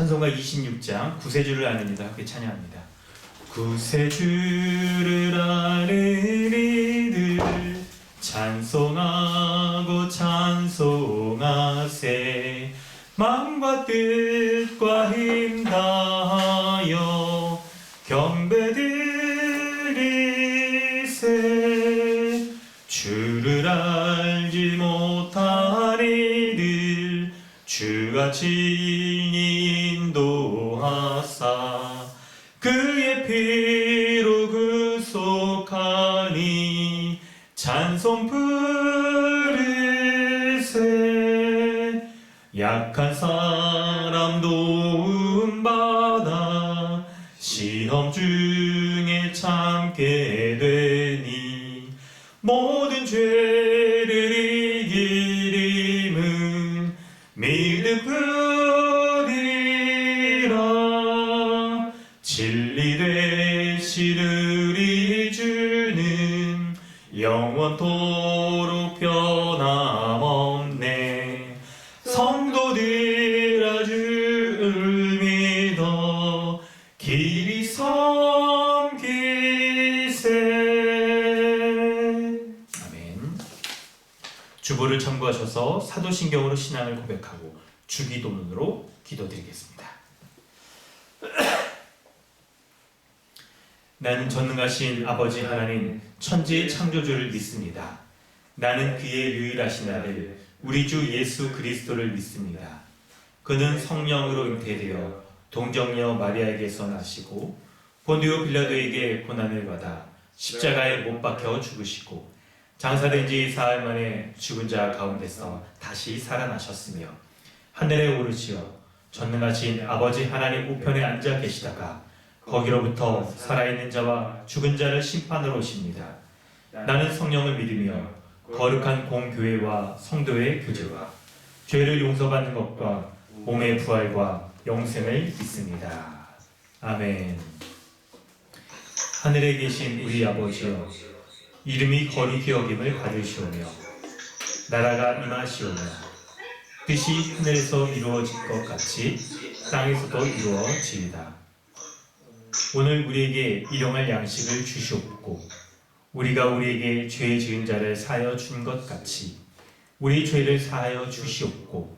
찬송가 26장 구세주를 아는 이들 함께 찬양합니다. 구세주를 아는 이들 찬송하고 찬송하세. 마음과 뜻과 힘 다하여 경배드리세. 주를 알지 못한 이들 주같이 인도하사 그의 피로 구속하니 찬송 부르세. 약한 사람 도움받아 시험 중에 참게 되니 모든 죄를 이기림은 믿음 뿐이라. 진리 되신 우리 주는 영원토록 변함없네. 성도들아 주를 믿어 길이 섬기세. 아멘. 주보를 참고하셔서 사도신경으로 신앙을 고백하고 주기도문으로 기도드리겠습니다. 나는 전능하신 아버지 하나님 천지의 창조주를 믿습니다. 나는 그의 유일하신 아들 우리 주 예수 그리스도를 믿습니다. 그는 성령으로 잉태되어 동정녀 마리아에게서 나시고 본디오 빌라도에게 고난을 받아 십자가에 못 박혀 죽으시고 장사된 지 사흘 만에 죽은 자 가운데서 다시 살아나셨으며 하늘에 오르시어 전능하신 아버지 하나님 우편에 앉아 계시다가 거기로부터 살아있는 자와 죽은 자를 심판으로 오십니다. 나는 성령을 믿으며 거룩한 공교회와 성도의 교제와 죄를 용서받는 것과 몸의 부활과 영생을 믿습니다. 아멘. 하늘에 계신 우리 아버지여, 이름이 거룩히 여김을 받으시오며 나라가 임하시오며 뜻이 하늘에서 이루어질 것 같이 땅에서도 이루어지이다. 오늘 우리에게 일용할 양식을 주시옵고 우리가 우리에게 죄 지은 자를 사하여 준 것 같이 우리 죄를 사하여 주시옵고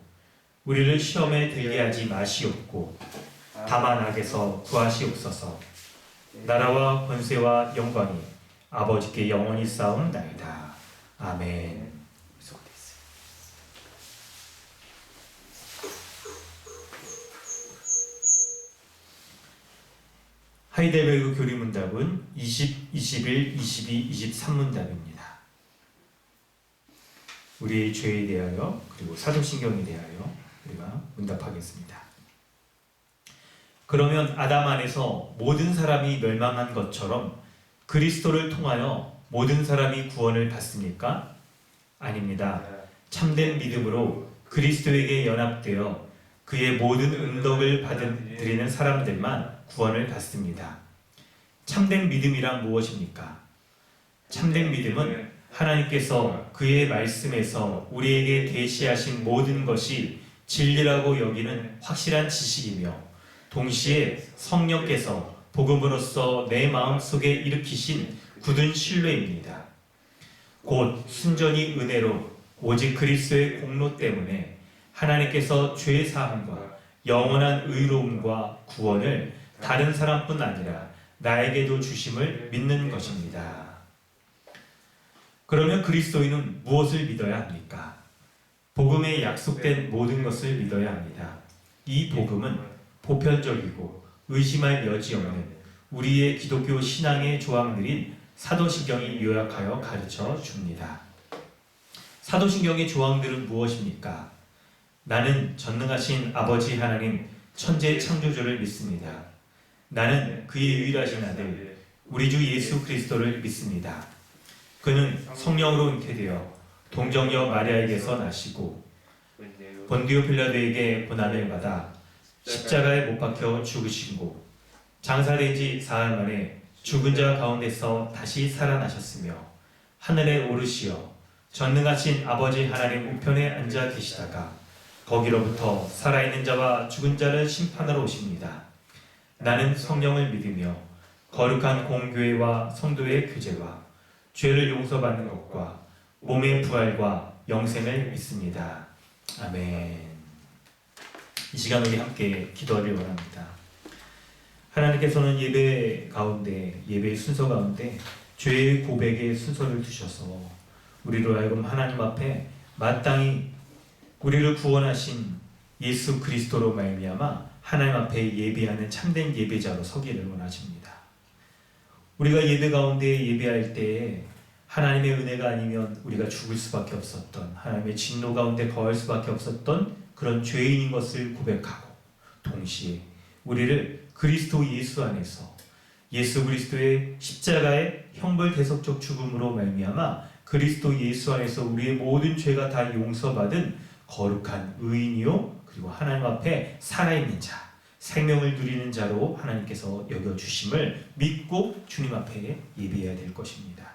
우리를 시험에 들게 하지 마시옵고 다만 악에서 구하시옵소서. 나라와 권세와 영광이 아버지께 영원히 쌓옵나이다. 아멘. 하이델베르그 교리문답은 20, 21, 22, 23문답입니다. 우리의 죄에 대하여 그리고 사도신경에 대하여 우리가 문답하겠습니다. 그러면 아담 안에서 모든 사람이 멸망한 것처럼 그리스도를 통하여 모든 사람이 구원을 받습니까? 아닙니다. 참된 믿음으로 그리스도에게 연합되어 그의 모든 은덕을 받아들이는 사람들만 구원을 받습니다. 참된 믿음이란 무엇입니까? 참된 믿음은 하나님께서 그의 말씀에서 우리에게 계시하신 모든 것이 진리라고 여기는 확실한 지식이며 동시에 성령께서 복음으로써 내 마음속에 일으키신 굳은 신뢰입니다. 곧 순전히 은혜로 오직 그리스도의 공로 때문에 하나님께서 죄 사함과 영원한 의로움과 구원을 다른 사람뿐 아니라 나에게도 주심을 믿는 것입니다. 그러면 그리스도인은 무엇을 믿어야 합니까? 복음에 약속된 모든 것을 믿어야 합니다. 이 복음은 보편적이고 의심할 여지 없는 우리의 기독교 신앙의 조항들인 사도신경이 요약하여 가르쳐 줍니다. 사도신경의 조항들은 무엇입니까? 나는 전능하신 아버지 하나님 천재 창조주를 믿습니다. 나는 그의 유일하신 아들 우리 주 예수 그리스도를 믿습니다. 그는 성령으로 잉태되어 동정녀 마리아에게서 나시고 본디오 빌라도에게 고난을 받아 십자가에 못 박혀 죽으시고 장사된 지 사흘 만에 죽은 자 가운데서 다시 살아나셨으며 하늘에 오르시어 전능하신 아버지 하나님 우편에 앉아 계시다가 거기로부터 살아있는 자와 죽은 자를 심판하러 오십니다. 나는 성령을 믿으며 거룩한 공교회와 성도의 교제와 죄를 용서받는 것과 몸의 부활과 영생을 믿습니다. 아멘. 이 시간 우리 함께 기도하길 원합니다. 하나님께서는 예배 가운데, 예배의 순서 가운데 죄의 고백의 순서를 두셔서 우리로 하여금 하나님 앞에 마땅히 우리를 구원하신 예수 그리스도로 말미암아 하나님 앞에 예배하는 참된 예배자로 서기를 원하십니다. 우리가 예배 가운데 예배할 때에 하나님의 은혜가 아니면 우리가 죽을 수밖에 없었던, 하나님의 진노 가운데 거할 수밖에 없었던 그런 죄인인 것을 고백하고, 동시에 우리를 그리스도 예수 안에서 예수 그리스도의 십자가의 형벌대속적 죽음으로 말미암아 그리스도 예수 안에서 우리의 모든 죄가 다 용서받은 거룩한 의인이요, 그리고 하나님 앞에 살아있는 자, 생명을 누리는 자로 하나님께서 여겨주심을 믿고 주님 앞에 예배해야 될 것입니다.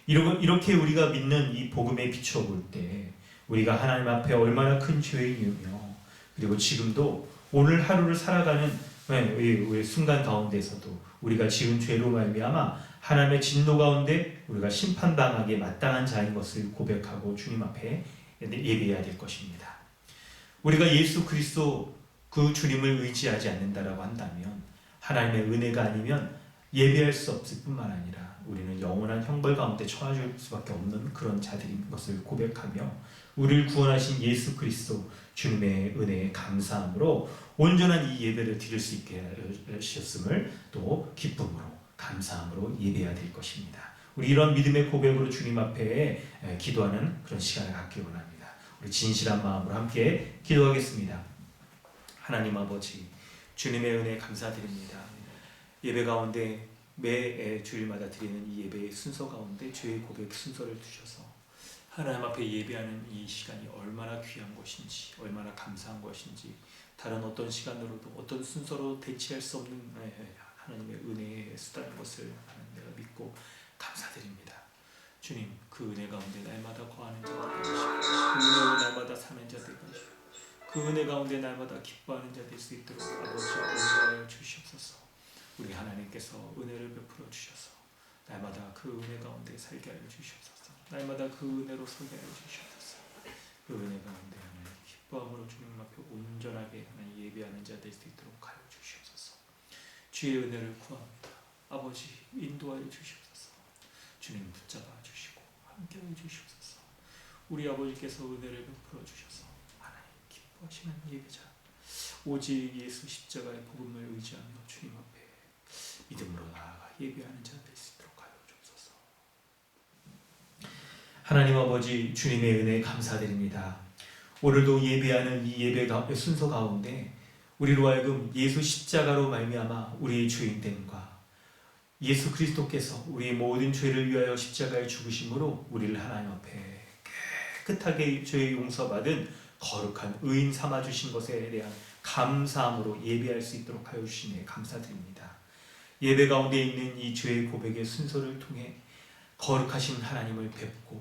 이렇게 우리가 믿는 이 복음에 비추어 볼 때 우리가 하나님 앞에 얼마나 큰 죄인이며, 그리고 지금도 오늘 하루를 살아가는 우리 순간 가운데서도 우리가 지은 죄로 말미암아 하나님의 진노 가운데 우리가 심판당하게 마땅한 자인 것을 고백하고 주님 앞에 예배해야 될 것입니다. 우리가 예수 그리스도 그 주님을 의지하지 않는다라고 한다면, 하나님의 은혜가 아니면 예배할 수 없을 뿐만 아니라 우리는 영원한 형벌 가운데 처할 수밖에 없는 그런 자들인 것을 고백하며, 우리를 구원하신 예수 그리스도 주님의 은혜에 감사함으로 온전한 이 예배를 드릴 수 있게 하셨음을 또 기쁨으로 감사함으로 예배해야 될 것입니다. 우리 이런 믿음의 고백으로 주님 앞에 기도하는 그런 시간을 갖기 원합니다. 우리 진실한 마음으로 함께 기도하겠습니다. 하나님 아버지, 주님의 은혜에 감사드립니다. 예배 가운데 매 주일마다 드리는 이 예배의 순서 가운데 죄의 고백 순서를 두셔서 하나님 앞에 예배하는 이 시간이 얼마나 귀한 것인지, 얼마나 감사한 것인지, 다른 어떤 시간으로도 어떤 순서로 대체할 수 없는 하나님의 은혜의 수단인 것을 내가 믿고 감사드립니다. 주님, 그 은혜 가운데 날마다 거하는 자가 되시고, 그 은혜로 날마다 사는 자 되시고, 그 은혜 가운데 날마다 기뻐하는 자 될 수 있도록 아버지 은혜하여 주시옵소서. 우리 하나님께서 은혜를 베풀어 주셔서 날마다 그 은혜 가운데 살게 하여 주시옵소서. 날마다 그 은혜로 서게 하여 주시옵소서. 그 은혜 가운데 하나님 기뻐함으로 주님 앞에 온전하게 하나님 예배하는 자 될 수 있도록 하여 주시옵소서. 주의 은혜를 구합니다. 아버지 인도하여 주시옵소서. 주님 붙잡아 주시고 함께하여 주시옵소서. 우리 아버지께서 은혜를 베풀어 주셔서 하나님 기뻐하시는 예배자, 오직 예수 십자가의 복음을 의지하며 주님 앞에 믿음으로 나아가 예배하는 자 될 수 있도록 하여 주옵소서. 하나님 아버지, 주님의 은혜에 감사드립니다. 오늘도 예배하는 이 예배 순서 가운데 우리로 하여금 예수 십자가로 말미암아 우리의 주인됨과 예수 그리스도께서 우리의 모든 죄를 위하여 십자가에 죽으심으로 우리를 하나님 앞에 깨끗하게 죄 용서받은 거룩한 의인 삼아주신 것에 대한 감사함으로 예배할 수 있도록 하여 주시니 감사드립니다. 예배 가운데 있는 이 죄의 고백의 순서를 통해 거룩하신 하나님을 뵙고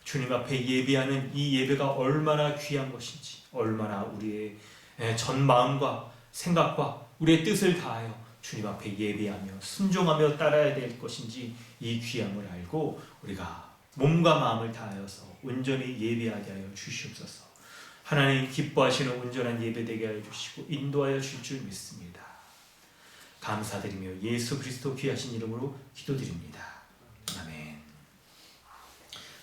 주님 앞에 예배하는 이 예배가 얼마나 귀한 것인지, 얼마나 우리의 전 마음과 생각과 우리의 뜻을 다하여 주님 앞에 예배하며 순종하며 따라야 될 것인지 이 귀함을 알고 우리가 몸과 마음을 다하여서 온전히 예배하게 하여 주시옵소서. 하나님 기뻐하시는 온전한 예배 되게 하여 주시고 인도하여 줄 줄 믿습니다. 감사드리며 예수 그리스도 귀하신 이름으로 기도드립니다. 아멘.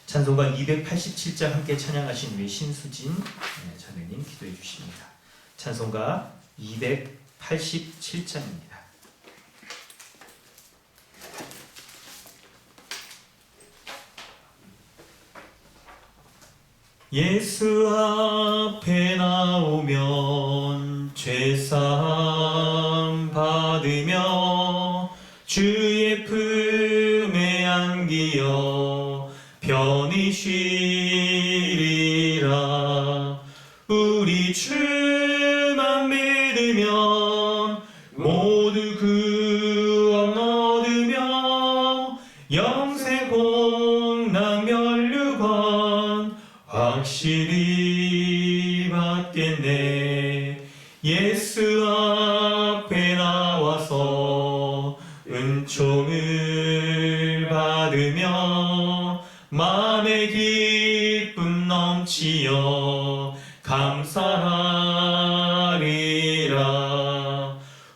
찬송가 287장 함께 찬양하신 우리 신수진 자매님 기도해 주십니다. 찬송가 287장입니다. 예수 앞에 나오면 죄사함 받으며 주의 품에 안기어 편히 쉬리라. 우리 주만 믿으면 모두 구원 얻으며 영생 복락 면류관 확실히 받겠네. 예수 앞에 나와서 은총을 받으며 마음의 기쁨 넘치어 감사하리라.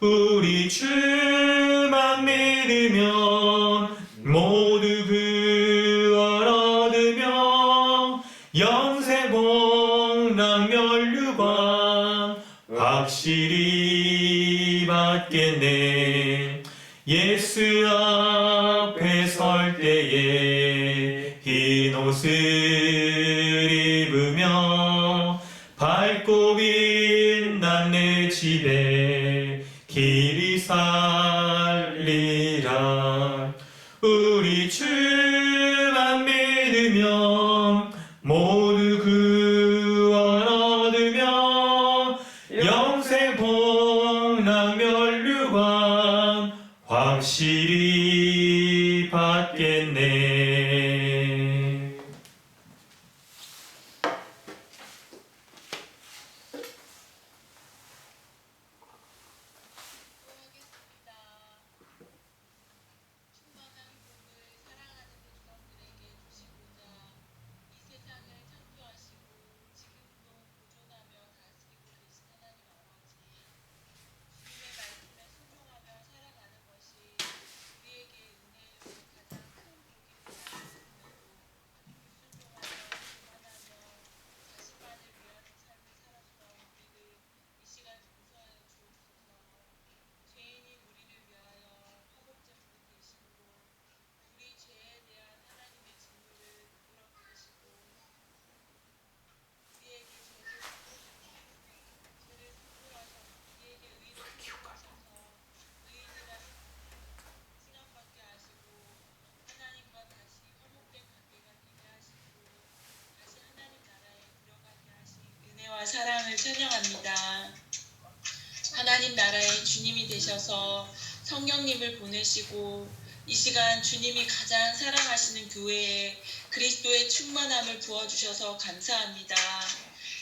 우리 주만 믿으면 모두 구원 얻으며 영생 복락 면류관 확실히 받겠네. 예수 앞에 설 때에 흰 옷을 입으며 밝고 빛난 내 집에 길이 살리라. 우리 주만 믿으면 모두 구원 얻으며 영생 복락 면류관 확실히 받겠네. 사랑을 찬양합니다. 하나님 나라의 주님이 되셔서 성령님을 보내시고 이 시간 주님이 가장 사랑하시는 교회에 그리스도의 충만함을 부어주셔서 감사합니다.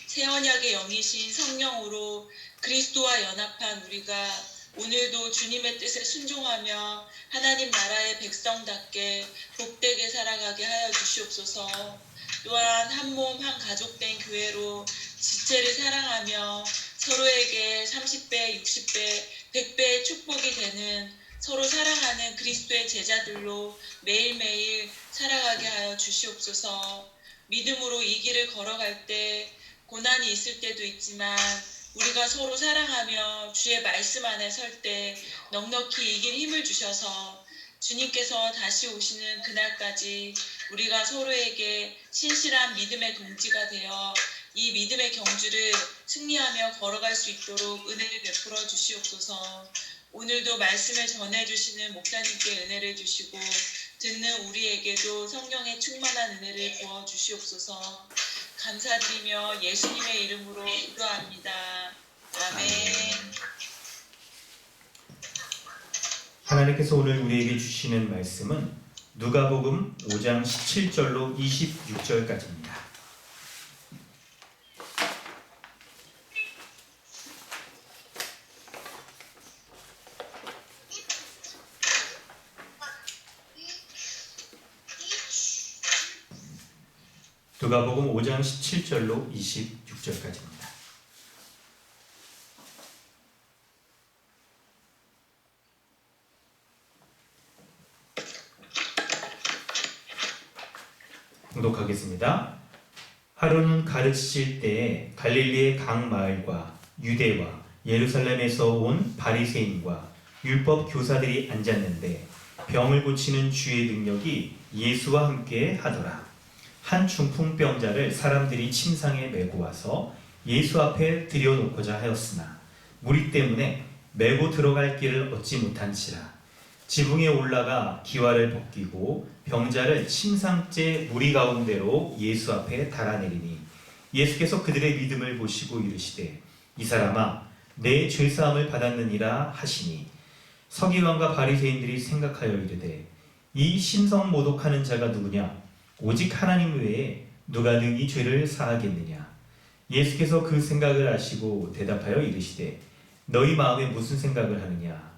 새 언약의 영이신 성령으로 그리스도와 연합한 우리가 오늘도 주님의 뜻에 순종하며 하나님 나라의 백성답게 복되게 살아가게 하여 주시옵소서. 또한 한 몸 한 가족된 교회로 지체를 사랑하며 서로에게 30배, 60배, 100배의 축복이 되는 서로 사랑하는 그리스도의 제자들로 매일매일 살아가게 하여 주시옵소서. 믿음으로 이 길을 걸어갈 때 고난이 있을 때도 있지만 우리가 서로 사랑하며 주의 말씀 안에 설 때 넉넉히 이길 힘을 주셔서 주님께서 다시 오시는 그날까지 우리가 서로에게 신실한 믿음의 동지가 되어 이 믿음의 경주를 승리하며 걸어갈 수 있도록 은혜를 베풀어 주시옵소서. 오늘도 말씀을 전해주시는 목사님께 은혜를 주시고 듣는 우리에게도 성령의 충만한 은혜를 부어 주시옵소서. 감사드리며 예수님의 이름으로 기도합니다. 아멘. 하나님께서 오늘 우리에게 주시는 말씀은 누가복음 5장 17절로 26절까지입니다. 누가복음 5장 17절로 26절까지입니다. 봉독하겠습니다. 하루는 가르치실 때에 갈릴리의 각 마을과 유대와 예루살렘에서 온 바리새인과 율법 교사들이 앉았는데 병을 고치는 주의 능력이 예수와 함께 하더라. 한 중풍병자를 사람들이 침상에 메고 와서 예수 앞에 들여놓고자 하였으나 무리 때문에 메고 들어갈 길을 얻지 못한지라. 지붕에 올라가 기와를 벗기고 병자를 침상째 무리 가운데로 예수 앞에 달아내리니 예수께서 그들의 믿음을 보시고 이르시되 이 사람아 내 죄사함을 받았느니라 하시니 서기관과 바리새인들이 생각하여 이르되 이 신성모독하는 자가 누구냐? 오직 하나님 외에 누가 능히 죄를 사하겠느냐? 예수께서 그 생각을 아시고 대답하여 이르시되 너희 마음에 무슨 생각을 하느냐?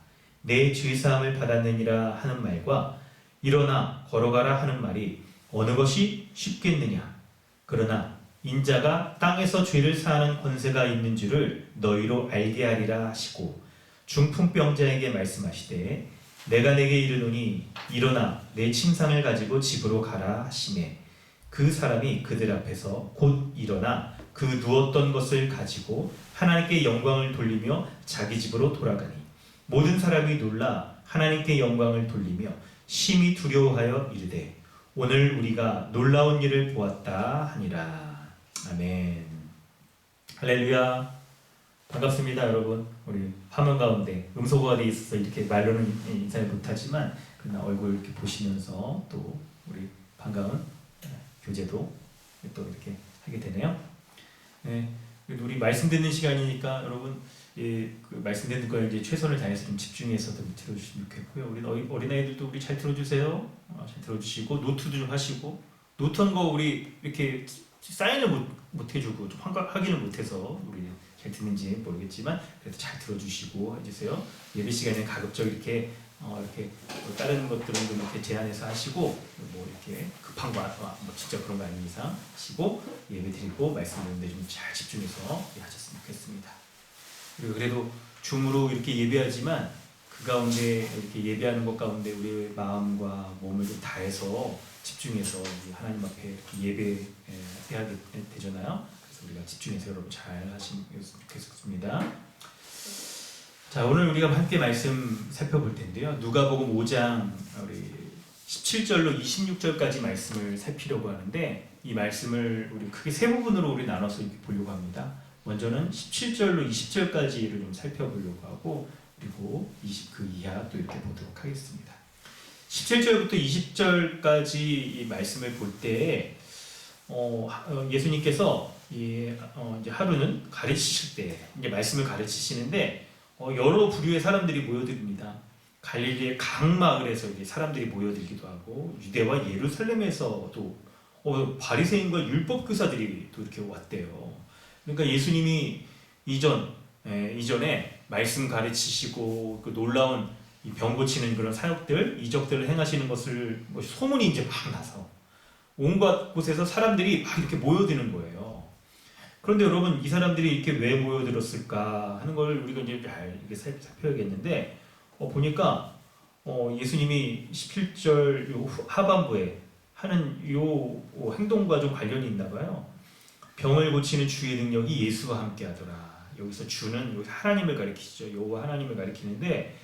내 죄사함을 받았느니라 하는 말과 일어나 걸어가라 하는 말이 어느 것이 쉽겠느냐? 그러나 인자가 땅에서 죄를 사하는 권세가 있는 줄을 너희로 알게 하리라 하시고 중풍병자에게 말씀하시되 내가 내게 이르노니 일어나 내 침상을 가지고 집으로 가라 하시매 그 사람이 그들 앞에서 곧 일어나 그 누웠던 것을 가지고 하나님께 영광을 돌리며 자기 집으로 돌아가니 모든 사람이 놀라 하나님께 영광을 돌리며 심히 두려워하여 이르되 오늘 우리가 놀라운 일을 보았다 하니라. 아멘. 할렐루야. 반갑습니다 여러분. 우리 화면 가운데 음소거가 돼 있어서 이렇게 말로는 인사를 못하지만 그러나 얼굴 이렇게 보시면서 또 우리 반가운 교제도 또 이렇게 하게 되네요. 네, 우리 말씀 듣는 시간이니까 여러분 그 말씀 듣는 거에 이제 최선을 다해서 좀 집중해서 좀 들어주시면 좋겠고요. 우리 어린아이들도 우리 잘 들어주세요. 잘 들어주시고 노트도 좀 하시고 노트한 거 우리 이렇게 사인을 못 해주고 좀 확인을 못해서 우리 잘 듣는지 모르겠지만 그래도 잘 들어주시고 해주세요. 예배 시간에 가급적 이렇게 다른 것들은 좀 이렇게 제한해서 하시고 뭐 이렇게 급한 거 뭐 진짜 그런 거 아닌 이상 하시고 예배 드리고 말씀 듣는데 좀 잘 집중해서 하셨으면 좋겠습니다. 그리고 그래도 줌으로 이렇게 예배하지만 그 가운데 이렇게 예배하는 것 가운데 우리의 마음과 몸을 좀 다해서 집중해서 하나님 앞에 이렇게 예배하게 되잖아요. 그래서 우리가 집중해서 여러분 잘 하시면 좋겠습니다. 자, 오늘 우리가 함께 말씀 살펴볼 텐데요. 누가복음 5장 우리 17절로 26절까지 말씀을 살피려고 하는데 이 말씀을 우리 크게 세 부분으로 우리 나눠서 이렇게 보려고 합니다. 먼저는 17절로 20절까지를 좀 살펴보려고 하고 그리고 그 이하 또 이렇게 보도록 하겠습니다. 17절부터 20절까지 이 말씀을 볼 때 예수님께서 이제 하루는 가르치실 때 이제 말씀을 가르치시는데 여러 부류의 사람들이 모여듭니다. 갈릴리의 각 마을에서 이제 사람들이 모여들기도 하고 유대와 예루살렘에서도 바리새인과 율법 교사들이 또 이렇게 왔대요. 그러니까 예수님이 이전에 말씀 가르치시고 그 놀라운 병 고치는 그런 사역들, 이적들을 행하시는 것을 소문이 이제 막 나서 온갖 곳에서 사람들이 막 이렇게 모여드는 거예요. 그런데 여러분 이 사람들이 이렇게 왜 모여들었을까 하는 걸 우리가 이제 잘 이렇게 살펴야겠는데 보니까 예수님이 17절 요 하반부에 하는 요 행동과 좀 관련이 있나 봐요. 병을 고치는 주의 능력이 예수와 함께 하더라. 여기서 주는 하나님을 가리키시죠. 여호와 하나님을 가리키는데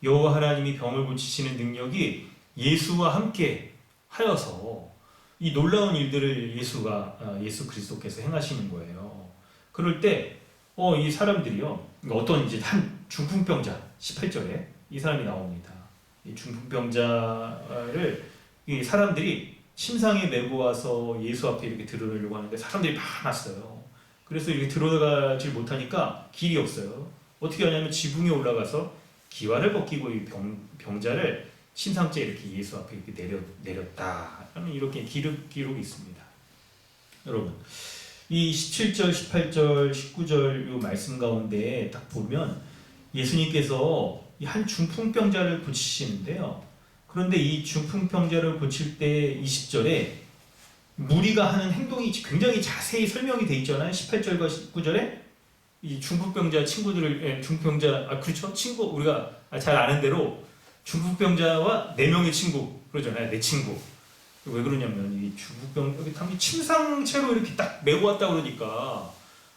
여호와 하나님이 병을 고치시는 능력이 예수와 함께 하여서 이 놀라운 일들을 예수 그리스도께서 행하시는 거예요. 그럴 때 이 사람들이요. 어떤 이제 한 중풍병자 18절에 이 사람이 나옵니다. 이 중풍병자를 이 사람들이 침상에 메고 와서 예수 앞에 이렇게 들어오려고 하는데 사람들이 많았어요. 그래서 이렇게 들어가지 못하니까 길이 없어요. 어떻게 하냐면 지붕에 올라가서 기와를 벗기고 이 병자를 침상째 이렇게 예수 앞에 이렇게 내렸다 하는 이렇게 기록이 있습니다. 여러분 이 17절, 18절, 19절 이 말씀 가운데 딱 보면 예수님께서 한 중풍병자를 고치시는데요. 그런데 이 중풍병자를 고칠 때 20절에 무리가 하는 행동이 굉장히 자세히 설명이 돼 있잖아요. 18절과 19절에 이 중풍병자 친구들을 그렇죠? 친구 우리가 잘 아는 대로 중풍병자와 4명의 친구 그러잖아요. 내 친구. 왜 그러냐면 이 중풍병 침상채로 이렇게 딱 메고 왔다 그러니까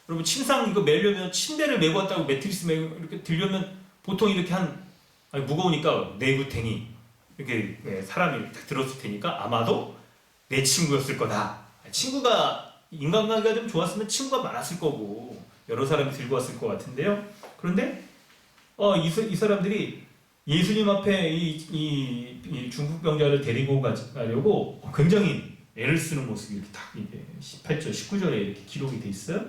여러분 침상 이거 매려면 침대를 메고 왔다고 매트리스 메고 이렇게 들려면 보통 이렇게 무거우니까 내구탱이 이렇게 사람이 딱 들었을 테니까 아마도 내 친구였을 거다. 친구가 인간관계가 좀 좋았으면 친구가 많았을 거고 여러 사람이 들고 왔을 것 같은데요. 그런데 이 사람들이 예수님 앞에 이 중풍병자를 데리고 가려고 굉장히 애를 쓰는 모습이 이렇게 딱 18절, 19절에 이렇게 기록이 돼 있어요.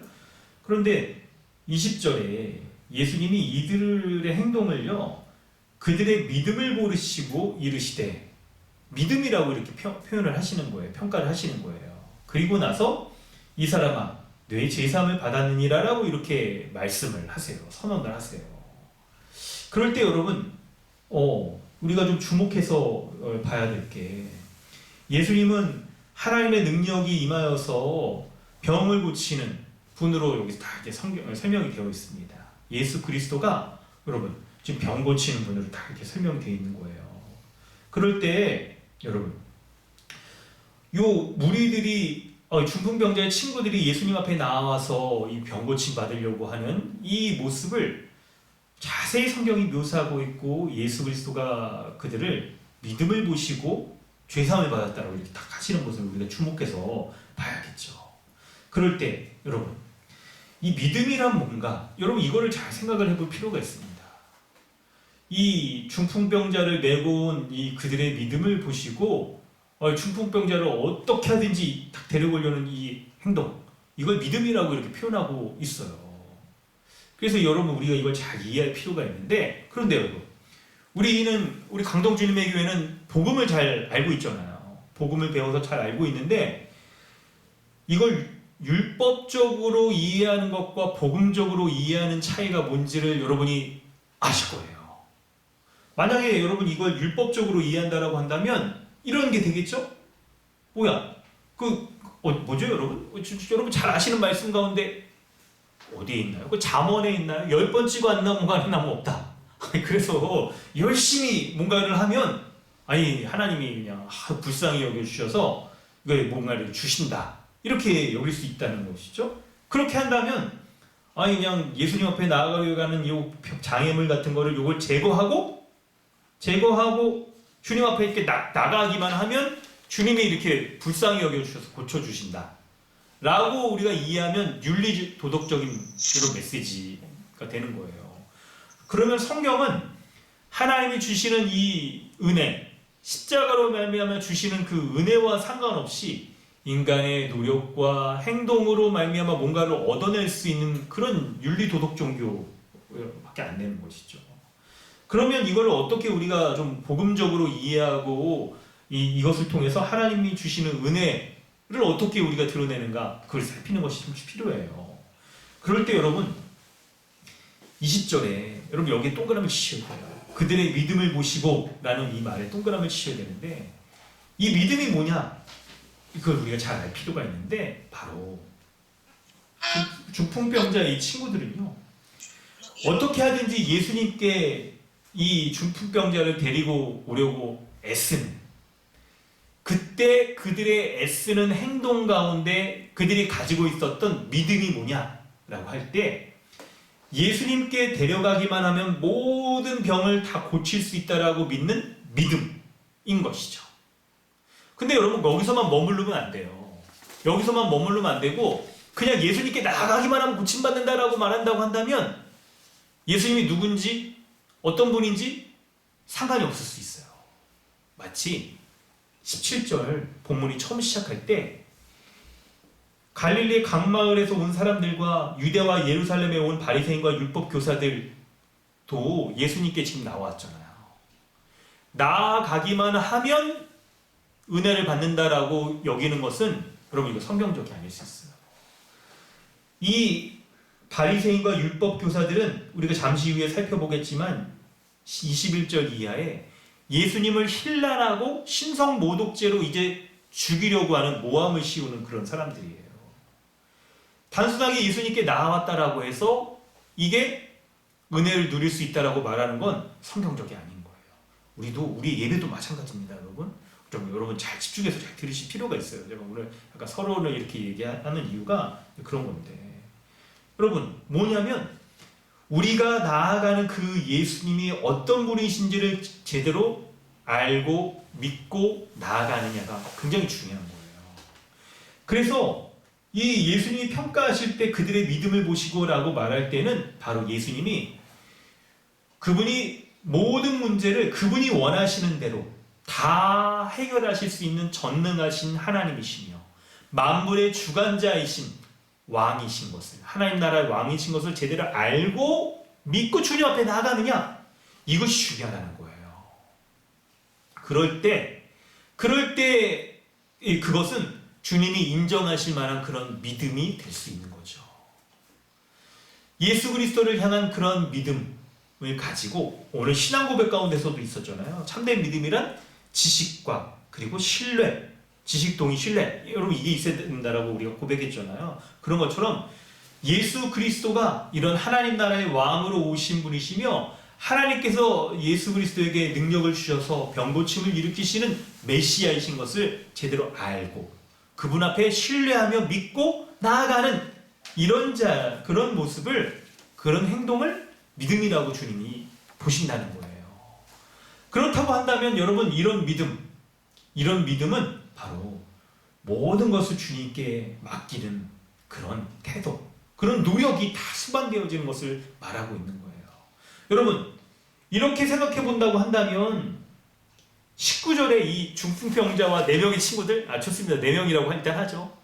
그런데 20절에 예수님이 이들의 행동을요, 그들의 믿음을 모르시고 이르시되, 믿음이라고 이렇게 표현을 하시는 거예요. 평가를 하시는 거예요. 그리고 나서 이 사람아, 내 죄사함을 받았느니라 라고 이렇게 말씀을 하세요. 선언을 하세요. 그럴 때 여러분 우리가 좀 주목해서 봐야 될 게, 예수님은 하나님의 능력이 임하여서 병을 고치는 분으로 여기서 다 이렇게 설명이 되어 있습니다. 예수 그리스도가 여러분 지금 병 고치는 분으로 다 이렇게 설명이 되어 있는 거예요. 그럴 때 여러분, 요 무리들이 중풍병자의 친구들이 예수님 앞에 나와서 이 병 고침 받으려고 하는 이 모습을 자세히 성경이 묘사하고 있고, 예수 그리스도가 그들을 믿음을 보시고 죄사함을 받았다라고 이렇게 딱 하시는 것을 우리가 주목해서 봐야겠죠. 그럴 때 여러분, 이 믿음이란 뭔가, 여러분 이거를 잘 생각을 해볼 필요가 있습니다. 이 중풍병자를 메고 온 이 그들의 믿음을 보시고 중풍병자를 어떻게 하든지 딱 데려오려는 이 행동, 이걸 믿음이라고 이렇게 표현하고 있어요. 그래서 여러분 우리가 이걸 잘 이해할 필요가 있는데, 그런데 여러분, 우리 강동주님의 교회는 복음을 잘 알고 있잖아요. 복음을 배워서 잘 알고 있는데, 이걸 율법적으로 이해하는 것과 복음적으로 이해하는 차이가 뭔지를 여러분이 아실 거예요. 만약에 여러분 이걸 율법적으로 이해한다라고 한다면 이런 게 되겠죠? 뭐야? 뭐죠 여러분? 여러분 잘 아시는 말씀 가운데 어디에 있나요? 그 잠언에 있나요? 10번 찍어 안 나면 뭔가 나무 없다. 그래서 열심히 뭔가를 하면 하나님이 그냥 불쌍히 여겨주셔서 뭔가를 주신다, 이렇게 여길 수 있다는 것이죠. 그렇게 한다면 그냥 예수님 앞에 나아가려는 이 장애물 같은 거를 요걸 제거하고 주님 앞에 이렇게 나가기만 하면 주님이 이렇게 불쌍히 여겨주셔서 고쳐주신다 라고 우리가 이해하면 윤리 도덕적인 이런 메시지가 되는 거예요. 그러면 성경은 하나님이 주시는 이 은혜, 십자가로 말미암아 주시는 그 은혜와 상관없이 인간의 노력과 행동으로 말미암아 뭔가를 얻어낼 수 있는 그런 윤리 도덕 종교밖에 안 되는 것이죠. 그러면 이걸 어떻게 우리가 좀 복음적으로 이해하고 이것을 통해서 하나님이 주시는 은혜를 어떻게 우리가 드러내는가, 그걸 살피는 것이 좀 필요해요. 그럴 때 여러분 20절에 여러분 여기에 동그라미를 치셔야 돼요. 그들의 믿음을 보시고 라는 이 말에 동그라미를 치셔야 되는데, 이 믿음이 뭐냐, 그걸 우리가 잘 알 필요가 있는데, 바로 중풍병자의 이 친구들은요, 어떻게 하든지 예수님께 이 중풍병자를 데리고 오려고 애쓰는, 그때 그들의 애쓰는 행동 가운데 그들이 가지고 있었던 믿음이 뭐냐라고 할 때, 예수님께 데려가기만 하면 모든 병을 다 고칠 수 있다라고 믿는 믿음인 것이죠. 근데 여러분 여기서만 머무르면 안 돼요. 여기서만 머무르면 안 되고, 그냥 예수님께 나가기만 하면 고침받는다라고 말한다고 한다면 예수님이 누군지 어떤 분인지 상관이 없을 수 있어요. 마치 17절 본문이 처음 시작할 때 갈릴리 강마을에서 온 사람들과 유대와 예루살렘에 온 바리새인과 율법 교사들도 예수님께 지금 나왔잖아요. 나아가기만 하면 은혜를 받는다라고 여기는 것은 여러분 이거 성경적이 아닐 수 있어요. 이 바리새인과 율법 교사들은 우리가 잠시 후에 살펴보겠지만 21절 이하에 예수님을 힐난하고 신성 모독죄로 이제 죽이려고 하는 모함을 씌우는 그런 사람들이에요. 단순하게 예수님께 나아왔다라고 해서 이게 은혜를 누릴 수 있다라고 말하는 건 성경적이 아닌 거예요. 우리 예배도 마찬가지입니다, 여러분. 좀 여러분 잘 집중해서 잘 들으실 필요가 있어요. 제가 오늘 약간 서로를 이렇게 얘기하는 이유가 그런 건데, 여러분 뭐냐면 우리가 나아가는 그 예수님이 어떤 분이신지를 제대로 알고 믿고 나아가느냐가 굉장히 중요한 거예요. 그래서 이 예수님이 평가하실 때 그들의 믿음을 보시고 라고 말할 때는 바로 예수님이 그분이 모든 문제를 그분이 원하시는 대로 다 해결하실 수 있는 전능하신 하나님이시며 만물의 주관자이신 왕이신 것을, 하나님 나라의 왕이신 것을 제대로 알고 믿고 주님 앞에 나아가느냐, 이것이 중요하다는 거예요. 그럴 때 그것은 주님이 인정하실 만한 그런 믿음이 될 수 있는 거죠. 예수 그리스도를 향한 그런 믿음, 가지고 오늘 신앙 고백 가운데서도 있었잖아요. 참된 믿음이란 지식과 그리고 신뢰, 지식 동의 신뢰, 여러분 이게 있어야 된다라고 우리가 고백했잖아요. 그런 것처럼 예수 그리스도가 이런 하나님 나라의 왕으로 오신 분이시며 하나님께서 예수 그리스도에게 능력을 주셔서 병고침을 일으키시는 메시아이신 것을 제대로 알고 그분 앞에 신뢰하며 믿고 나아가는 그런 모습을, 그런 행동을 믿음이라고 주님이 보신다는 거예요. 그렇다고 한다면 여러분 이런 믿음은 바로 모든 것을 주님께 맡기는 그런 태도, 그런 노력이 다 수반되어지는 것을 말하고 있는 거예요. 여러분 이렇게 생각해 본다고 한다면 19절에 이 중풍병자와 4명의 친구들, 좋습니다. 4명이라고 일단 하죠.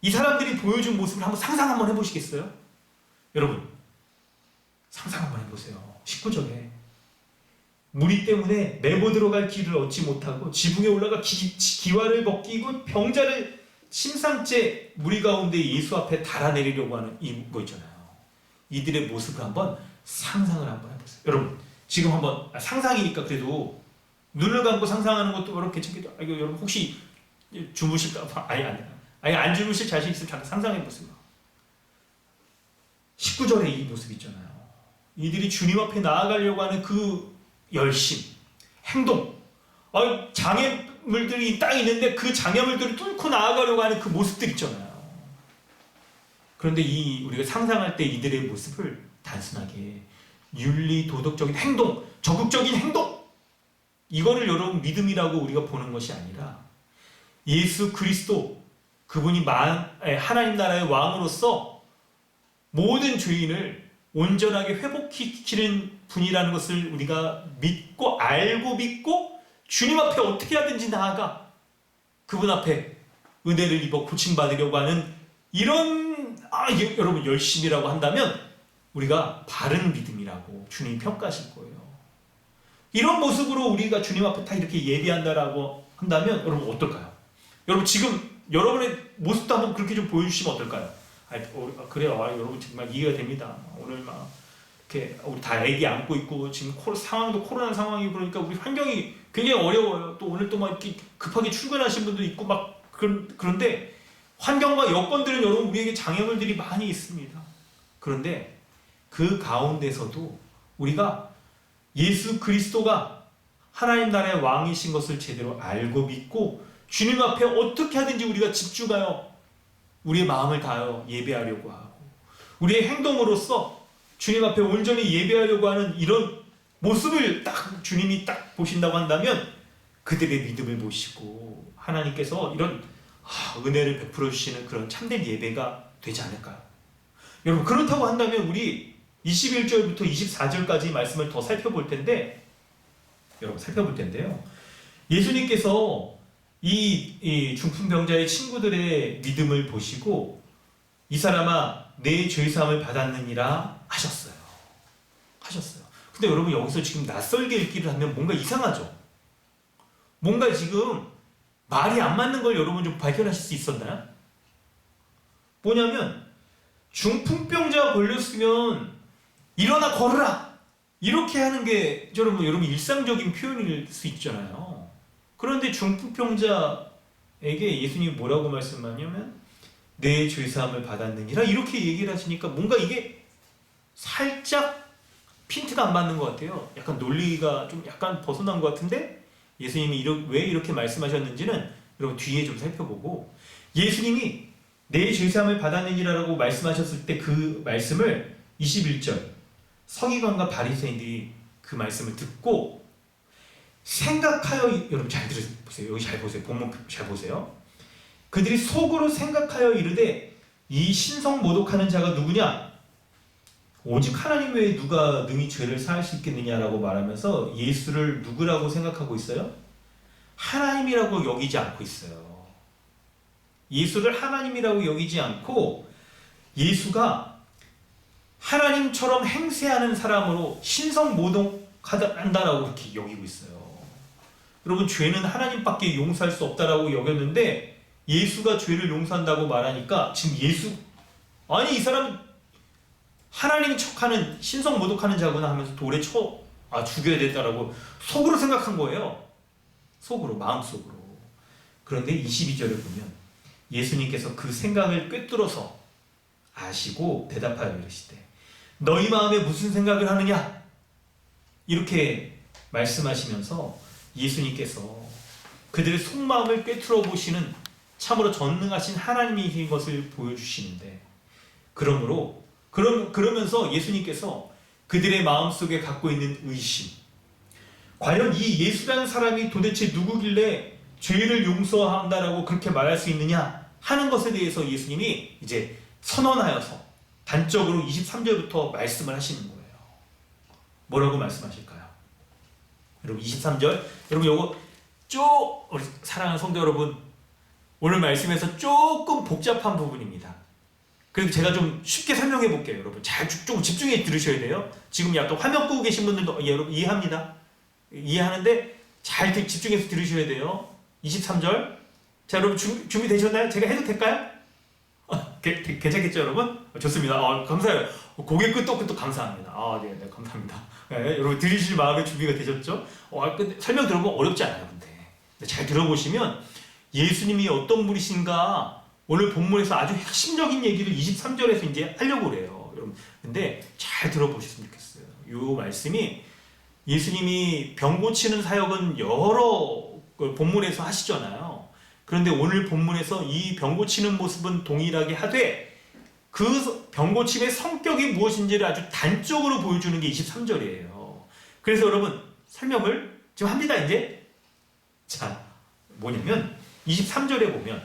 이 사람들이 보여준 모습을 상상 한번 해보시겠어요? 여러분 상상 한번 해보세요. 19절에 무리 때문에 내모 들어갈 길을 얻지 못하고 지붕에 올라가 기와를 벗기고 병자를 심상째 무리 가운데 예수 앞에 달아내리려고 하는 이거 있잖아요. 이들의 모습을 한번 상상을 한번 해보세요. 여러분 지금 한번 상상이니까 그래도 눈을 감고 상상하는 것도 그렇게 괜찮겠죠. 여러분 혹시 주무실까? 아니 안 주무실 자신 있으면 잠깐 상상해보세요. 19절에 이 모습 있잖아요. 이들이 주님 앞에 나아가려고 하는 그 열심, 행동, 장애물들이 땅에 있는데 그 장애물들을 뚫고 나아가려고 하는 그 모습들 있잖아요. 그런데 우리가 상상할 때 이들의 모습을 단순하게 윤리, 도덕적인 행동, 적극적인 행동, 이거를 여러분 믿음이라고 우리가 보는 것이 아니라 예수 그리스도, 그분이 하나님 나라의 왕으로서 모든 죄인을 온전하게 회복시키는 분이라는 것을 우리가 알고 믿고 주님 앞에 어떻게 하든지 나아가 그분 앞에 은혜를 입어 고침받으려고 하는 이런 여러분 열심이라고 한다면 우리가 바른 믿음이라고 주님이 평가하실 거예요. 이런 모습으로 우리가 주님 앞에 다 이렇게 예비한다라고 한다면 여러분 어떨까요? 여러분 지금 여러분의 모습도 한번 그렇게 좀 보여주시면 어떨까요? 그래요. 여러분 정말 이해가 됩니다. 오늘 막 이렇게 우리 다 애기 안고 있고 지금 상황도 코로나 상황이 그러니까 우리 환경이 굉장히 어려워요. 또 오늘 또 막 이렇게 급하게 출근하신 분도 있고 막 그런데 환경과 여건들은 여러분 우리에게 장애물들이 많이 있습니다. 그런데 그 가운데서도 우리가 예수 그리스도가 하나님 나라의 왕이신 것을 제대로 알고 믿고 주님 앞에 어떻게 하든지 우리가 집중하여 우리의 마음을 다하여 예배하려고 하고 우리의 행동으로서 주님 앞에 온전히 예배하려고 하는 이런 모습을 주님이 보신다고 한다면 그들의 믿음을 보시고 하나님께서 이런 은혜를 베풀어 주시는 그런 참된 예배가 되지 않을까요? 여러분 그렇다고 한다면 우리 21절부터 24절까지 말씀을 더 살펴볼 텐데요. 예수님께서 이 중풍병자의 친구들의 믿음을 보시고 이 사람아 내 죄사함을 받았느니라 하셨어요. 근데 여러분 여기서 지금 낯설게 읽기를 하면 뭔가 이상하죠? 뭔가 지금 말이 안 맞는 걸 여러분 좀 발견하실 수 있었나요? 뭐냐면 중풍병자가 걸렸으면 일어나 걸으라 이렇게 하는 게 여러분 일상적인 표현일 수 있잖아요. 그런데 중풍병자에게 예수님이 뭐라고 말씀하냐면 내 죄사함을 받았느니라 이렇게 얘기를 하시니까 뭔가 이게 살짝 핀트가 안 맞는 것 같아요. 약간 논리가 좀 약간 벗어난 것 같은데 예수님이 왜 이렇게 말씀하셨는지는 여러분 뒤에 좀 살펴보고 예수님이 내 죄사함을 받았느니라라고 말씀하셨을 때 그 말씀을 21절 서기관과 바리새인들이 그 말씀을 듣고 생각하여 여러분 잘 들으세요. 여기 잘 보세요. 본문 잘 보세요. 그들이 속으로 생각하여 이르되 이 신성 모독하는 자가 누구냐? 오직 하나님 외에 누가 능히 죄를 사할 수 있겠느냐라고 말하면서 예수를 누구라고 생각하고 있어요? 하나님이라고 여기지 않고 있어요. 예수를 하나님이라고 여기지 않고 예수가 하나님처럼 행세하는 사람으로 신성 모독한다라고 그렇게 여기고 있어요. 여러분 죄는 하나님밖에 용서할 수 없다라고 여겼는데 예수가 죄를 용서한다고 말하니까 지금 이 사람 하나님이 척하는 신성 모독하는 자구나 하면서 돌에 죽여야 됐다라고 속으로 생각한 거예요. 속으로, 마음속으로. 그런데 22절에 보면 예수님께서 그 생각을 꿰뚫어서 아시고 대답하여 이르시되 너희 마음에 무슨 생각을 하느냐? 이렇게 말씀하시면서 예수님께서 그들의 속마음을 꿰뚫어 보시는 참으로 전능하신 하나님이신 것을 보여주시는데, 그러면서 예수님께서 그들의 마음속에 갖고 있는 의심, 과연 이 예수라는 사람이 도대체 누구길래 죄를 용서한다라고 그렇게 말할 수 있느냐 하는 것에 대해서 예수님이 이제 선언하여서 단적으로 23절부터 말씀을 하시는 거예요. 뭐라고 말씀하실까요? 여러분 23절, 여러분 요거 우리 사랑하는 성도 여러분, 오늘 말씀에서 조금 복잡한 부분입니다. 그래도 제가 좀 쉽게 설명해 볼게요. 여러분 좀 집중해 들으셔야 돼요. 지금 약간 화면 끄고 계신 분들도 여러분 이해합니다. 이해하는데 잘 집중해서 들으셔야 돼요. 23절. 자, 여러분 준비되셨나요? 제가 해도 될까요? 괜찮겠죠, 여러분? 좋습니다. 감사해요. 고개 끄덕끄덕 감사합니다. 네, 감사합니다. 네, 여러분 들으실 마음의 준비가 되셨죠? 근데 설명 들어보면 어렵지 않아요, 근데 잘 들어보시면 예수님이 어떤 분이신가 오늘 본문에서 아주 핵심적인 얘기를 23절에서 이제 하려고 그래요, 여러분. 근데 잘 들어보셨으면 좋겠어요. 이 말씀이 예수님이 병 고치는 사역은 여러 본문에서 하시잖아요. 그런데 오늘 본문에서 이 병 고치는 모습은 동일하게 하되 그 병 고침의 성격이 무엇인지를 아주 단적으로 보여주는 게 23절이에요. 그래서 여러분 설명을 지금 합니다. 이제 자, 뭐냐면 23절에 보면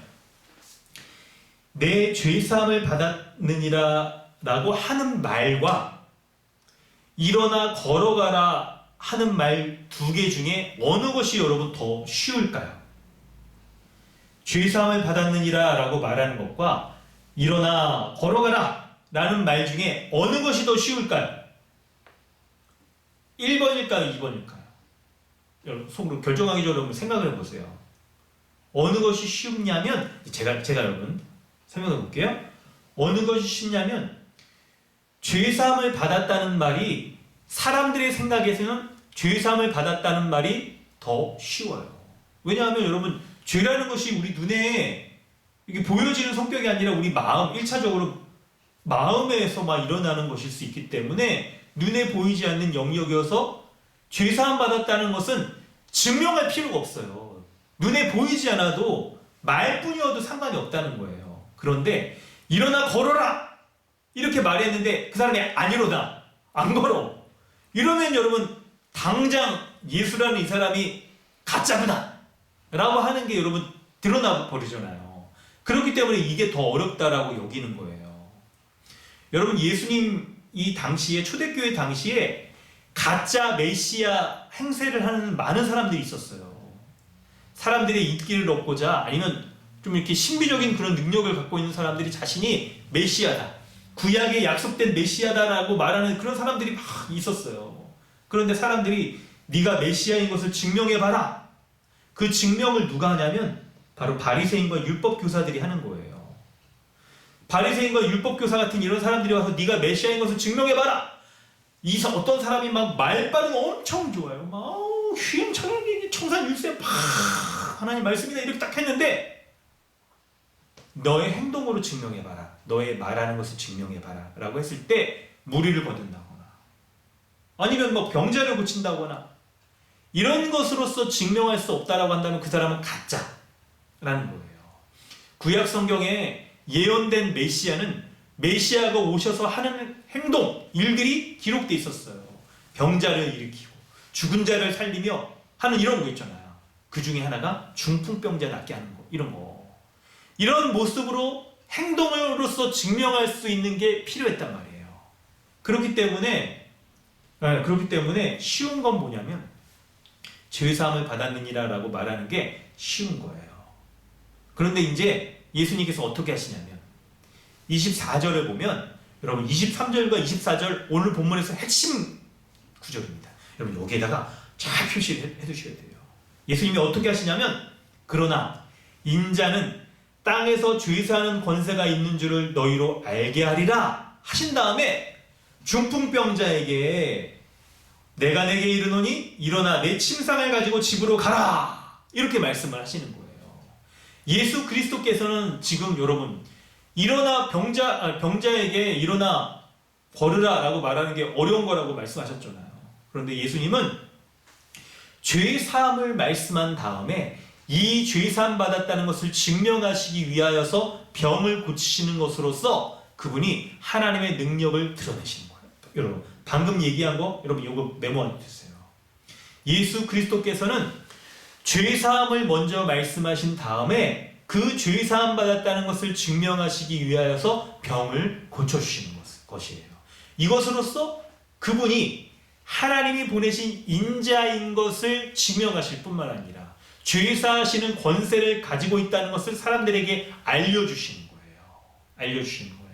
내 죄사함을 받았느니라 라고 하는 말과 일어나 걸어가라 하는 말 두 개 중에 어느 것이 여러분 더 쉬울까요? 죄사함을 받았느니라 라고 말하는 것과 일어나 걸어가라 라는 말 중에 어느 것이 더 쉬울까요? 1번일까요? 2번일까요? 여러분 속으로 결정하기 전에 여러분 생각을 해보세요. 어느 것이 쉽냐면 제가 여러분 설명해 볼게요. 어느 것이 쉽냐면 죄사함을 받았다는 말이 사람들의 생각에서는 죄사함을 받았다는 말이 더 쉬워요. 왜냐하면 여러분 죄라는 것이 우리 눈에 이게 보여지는 성격이 아니라 우리 마음, 1차적으로 마음에서 막 일어나는 것일 수 있기 때문에 눈에 보이지 않는 영역이어서 죄사함 받았다는 것은 증명할 필요가 없어요. 눈에 보이지 않아도 말뿐이어도 상관이 없다는 거예요. 그런데 일어나 걸어라 이렇게 말했는데 그 사람이 안 일어나, 안 걸어. 이러면 여러분 당장 예수라는 이 사람이 가짜구나 라고 하는 게 여러분 드러나 버리잖아요. 그렇기 때문에 이게 더 어렵다라고 여기는 거예요. 여러분 예수님 이 당시에 초대교회 당시에 가짜 메시아 행세를 하는 많은 사람들이 있었어요. 사람들의 인기를 얻고자 아니면 좀 이렇게 신비적인 그런 능력을 갖고 있는 사람들이 자신이 메시아다, 구약에 약속된 메시아다라고 말하는 그런 사람들이 막 있었어요. 그런데 사람들이 네가 메시아인 것을 증명해봐라. 그 증명을 누가 하냐면 바로 바리새인과 율법교사들이 하는 거예요. 바리새인과 율법교사 같은 이런 사람들이 와서 네가 메시아인 것을 증명해봐라. 어떤 사람이 막 말빨은 엄청 좋아요. 막 휘행찬란하게 청산율세 막 하나님 말씀이다 이렇게 딱 했는데 너의 행동으로 증명해봐라. 너의 말하는 것을 증명해봐라 라고 했을 때 무리를 거둔다거나 아니면 뭐 병자를 고친다거나 이런 것으로서 증명할 수 없다라고 한다면 그 사람은 가짜라는 거예요. 구약 성경에 예언된 메시아는 메시아가 오셔서 하는 행동, 일들이 기록되어 있었어요. 병자를 일으키고 죽은 자를 살리며 하는 이런 거 있잖아요. 그 중에 하나가 중풍병자 낫게 하는 거, 이런 거. 이런 모습으로 행동으로서 증명할 수 있는 게 필요했단 말이에요. 그렇기 때문에 쉬운 건 뭐냐면 죄사함을 받았느니라 라고 말하는 게 쉬운 거예요. 그런데 이제 예수님께서 어떻게 하시냐면 24절을 보면 여러분 23절과 24절 오늘 본문에서 핵심 구절입니다. 여러분 여기에다가 잘 표시를 해두셔야 돼요. 예수님이 어떻게 하시냐면 그러나 인자는 땅에서 죄사하는 권세가 있는 줄을 너희로 알게 하리라 하신 다음에 중풍병자에게 내가 내게 이르노니 일어나 내 침상을 가지고 집으로 가라 이렇게 말씀을 하시는 거예요. 예수 그리스도께서는 지금 여러분 일어나 병자에게 일어나 걸으라 라고 말하는 게 어려운 거라고 말씀하셨잖아요. 그런데 예수님은 죄 사함을 말씀한 다음에 이 죄 사함 받았다는 것을 증명하시기 위하여서 병을 고치시는 것으로서 그분이 하나님의 능력을 드러내시는 거예요. 여러분 방금 얘기한 거 여러분 이거 메모해 주세요. 예수 그리스도께서는 죄 사함을 먼저 말씀하신 다음에 그 죄 사함 받았다는 것을 증명하시기 위하여서 병을 고쳐주시는 것이에요. 이것으로써 그분이 하나님이 보내신 인자인 것을 증명하실 뿐만 아니라 죄 사하시는 권세를 가지고 있다는 것을 사람들에게 알려주시는 거예요. 알려주시는 거예요.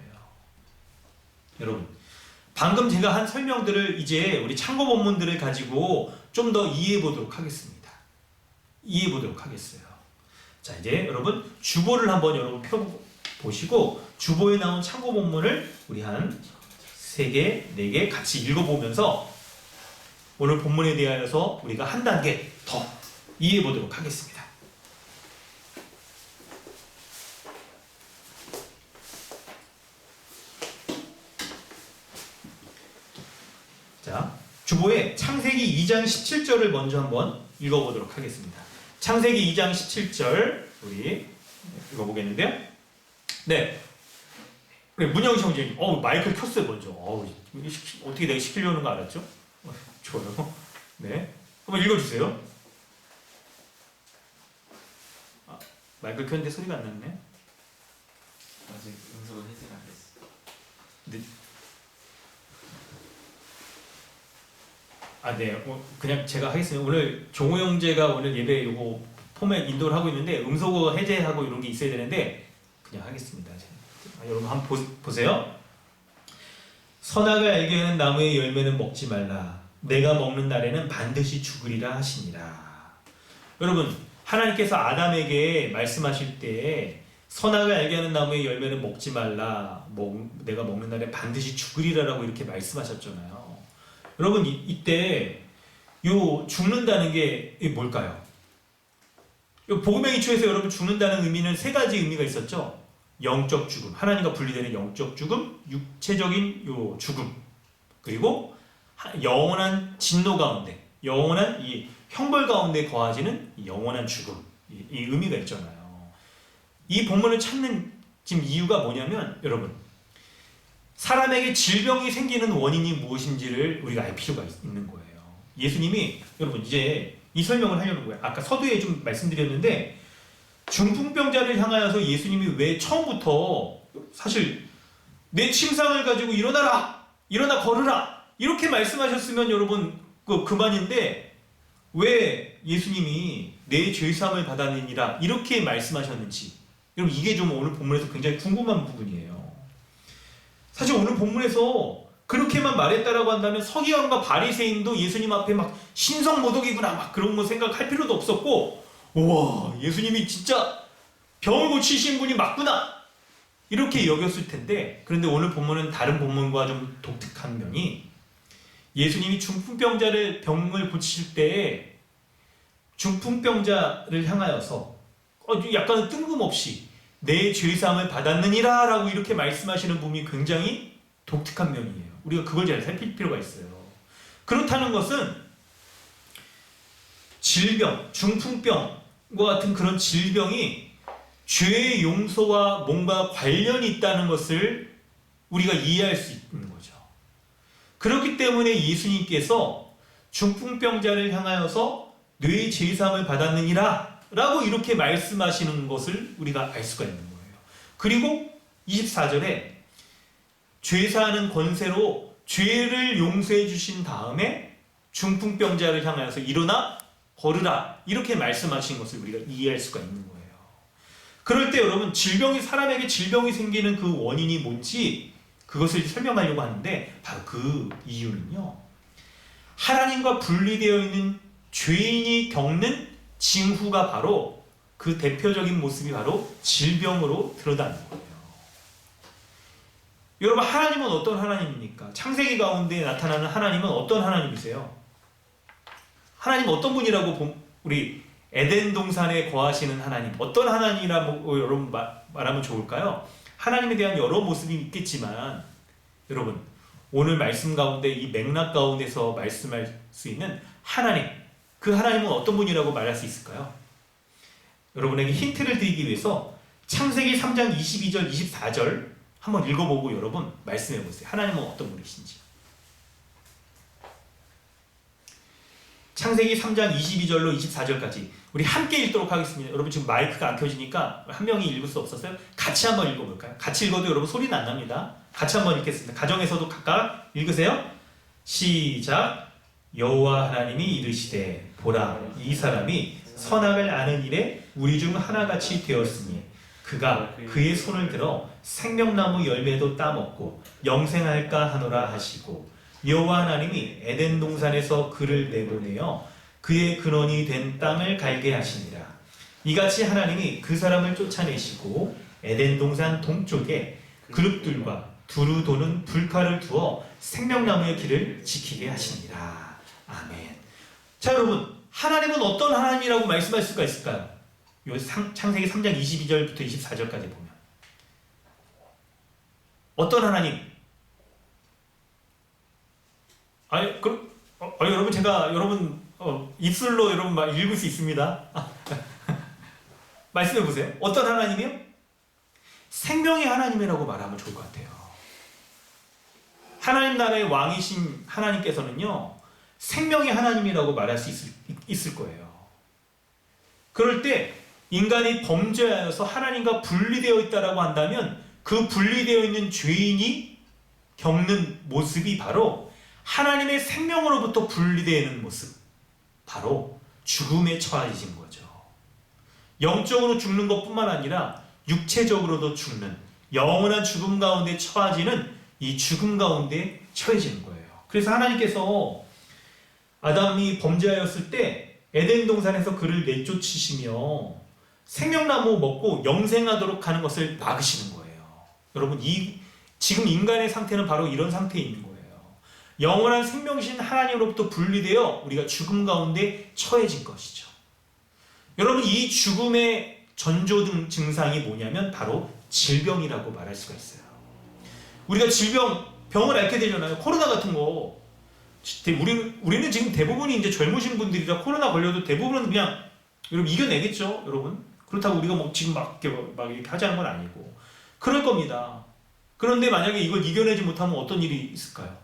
여러분 방금 제가 한 설명들을 이제 우리 참고 본문들을 가지고 좀 더 이해해 보도록 하겠습니다. 이해해 보도록 하겠어요. 자 이제 여러분 주보를 한번 여러분 펴보시고 주보에 나온 참고 본문을 우리 한 3개, 4개 같이 읽어보면서 오늘 본문에 대하여서 우리가 한 단계 더 이해해 보도록 하겠습니다. 자, 주보에 창세기 2장 17절을 먼저 한번 읽어보도록 하겠습니다. 창세기 2장 17절 우리 읽어보겠는데요. 네, 우리 문영 형제님, 마이크를 켰어요 먼저. 어떻게 내가 시키려는 거 알았죠? 좋아요. 네, 한번 읽어주세요. 마이크를 켰는데 소리가 안 났네. 아직 음성은 해제가 안 됐어. 네. 네. 그냥 제가 하겠습니다. 오늘 종호 형제가 오늘 예배 요거 포맷 인도를 하고 있는데 음소거 해제하고 이런 게 있어야 되는데 그냥 하겠습니다. 여러분 한번 보세요. 선악을 알게 하는 나무의 열매는 먹지 말라. 내가 먹는 날에는 반드시 죽으리라 하시니라. 여러분 하나님께서 아담에게 말씀하실 때 선악을 알게 하는 나무의 열매는 먹지 말라. 내가 먹는 날에 반드시 죽으리라라고 이렇게 말씀하셨잖아요. 여러분 이때 요 죽는다는 게 뭘까요? 요 복음의 기초에서 여러분 죽는다는 의미는 3가지 의미가 있었죠. 영적 죽음, 하나님과 분리되는 영적 죽음, 육체적인 요 죽음, 그리고 영원한 진노 가운데, 영원한 이 형벌 가운데 거하지는 영원한 죽음, 이 의미가 있잖아요. 이 본문을 찾는 지금 이유가 뭐냐면 여러분 사람에게 질병이 생기는 원인이 무엇인지를 우리가 알 필요가 있는 거예요. 예수님이 여러분 이제 이 설명을 하려는 거예요. 아까 서두에 좀 말씀드렸는데 중풍병자를 향하여서 예수님이 왜 처음부터 사실 내 침상을 가지고 일어나라, 일어나 걸으라 이렇게 말씀하셨으면 여러분 그만인데 왜 예수님이 내 죄사함을 받았느니라 이렇게 말씀하셨는지 여러분 이게 좀 오늘 본문에서 굉장히 궁금한 부분이에요. 사실 오늘 본문에서 그렇게만 말했다라고 한다면 서기관과 바리새인도 예수님 앞에 막 신성모독이구나 막 그런 거 생각할 필요도 없었고, 우와 예수님이 진짜 병을 고치신 분이 맞구나 이렇게 여겼을 텐데, 그런데 오늘 본문은 다른 본문과 좀 독특한 면이 예수님이 중풍병자를 병을 고치실 때 중풍병자를 향하여서 약간 뜬금없이 내 죄사함을 받았느니라 라고 이렇게 말씀하시는 부분이 굉장히 독특한 면이에요. 우리가 그걸 잘 살필 필요가 있어요. 그렇다는 것은 질병, 중풍병과 같은 그런 질병이 죄의 용서와 뭔가 관련이 있다는 것을 우리가 이해할 수 있는 거죠. 그렇기 때문에 예수님께서 중풍병자를 향하여서 뇌 죄사함을 받았느니라 라고 이렇게 말씀하시는 것을 우리가 알 수가 있는 거예요. 그리고 24절에 죄사하는 권세로 죄를 용서해 주신 다음에 중풍병자를 향하여서 일어나 걸으라 이렇게 말씀하신 것을 우리가 이해할 수가 있는 거예요. 그럴 때 여러분 사람에게 질병이 생기는 그 원인이 뭔지 그것을 설명하려고 하는데 바로 그 이유는요, 하나님과 분리되어 있는 죄인이 겪는 징후가 바로 그 대표적인 모습이 바로 질병으로 드러나는 거예요. 여러분, 하나님은 어떤 하나님입니까? 창세기 가운데 나타나는 하나님은 어떤 하나님이세요? 하나님 어떤 분이라고 우리 에덴 동산에 거하시는 하나님, 어떤 하나님이라고 여러분 말하면 좋을까요? 하나님에 대한 여러 모습이 있겠지만 여러분, 오늘 말씀 가운데 이 맥락 가운데서 말씀할 수 있는 하나님, 그 하나님은 어떤 분이라고 말할 수 있을까요? 여러분에게 힌트를 드리기 위해서 창세기 3장 22절, 24절 한번 읽어보고 여러분 말씀해 보세요. 하나님은 어떤 분이신지. 창세기 3장 22절로 24절까지 우리 함께 읽도록 하겠습니다. 여러분 지금 마이크가 안 켜지니까 한 명이 읽을 수 없었어요. 같이 한번 읽어볼까요? 같이 읽어도 여러분 소리는 안 납니다. 같이 한번 읽겠습니다. 가정에서도 각각 읽으세요. 시작. 여호와 하나님이 이르시되 보라, 이 사람이 선악을 아는 일에 우리 중 하나같이 되었으니 그가 그의 손을 들어 생명나무 열매도 따먹고 영생할까 하노라 하시고, 여호와 하나님이 에덴 동산에서 그를 내보내어 그의 근원이 된 땅을 갈게 하시니라. 이같이 하나님이 그 사람을 쫓아내시고 에덴 동산 동쪽에 그룹들과 두루 도는 불칼을 두어 생명나무의 길을 지키게 하시니라. 아멘. 자, 여러분, 하나님은 어떤 하나님이라고 말씀할 수가 있을까요? 요 창세기 3장 22절부터 24절까지 보면 어떤 하나님? 아니, 그럼 여러분, 제가 여러분 입술로 여러분 막 읽을 수 있습니다. 말씀해 보세요. 어떤 하나님이요? 생명의 하나님이라고 말하면 좋을 것 같아요. 하나님 나라의 왕이신 하나님께서는요, 생명의 하나님이라고 말할 수 있을 거예요. 그럴 때 인간이 범죄하여서 하나님과 분리되어 있다라고 한다면 그 분리되어 있는 죄인이 겪는 모습이 바로 하나님의 생명으로부터 분리되는 모습, 바로 죽음에 처해진 거죠. 영적으로 죽는 것뿐만 아니라 육체적으로도 죽는, 영원한 죽음 가운데 처해지는 이 죽음 가운데 처해지는 거예요. 그래서 하나님께서 아담이 범죄하였을 때 에덴 동산에서 그를 내쫓으시며 생명나무 먹고 영생하도록 하는 것을 막으시는 거예요. 여러분, 지금 인간의 상태는 바로 이런 상태에 있는 거예요. 영원한 생명이신 하나님으로부터 분리되어 우리가 죽음 가운데 처해진 것이죠. 여러분, 이 죽음의 전조 증상이 뭐냐면 바로 질병이라고 말할 수가 있어요. 우리가 병을 앓게 되잖아요. 코로나 같은 거. 우리는 지금 대부분이 이제 젊으신 분들이라 코로나 걸려도 대부분은 그냥 여러분 이겨내겠죠, 여러분. 그렇다고 우리가 뭐 지금 막 이렇게 하자는 건 아니고 그럴 겁니다. 그런데 만약에 이걸 이겨내지 못하면 어떤 일이 있을까요?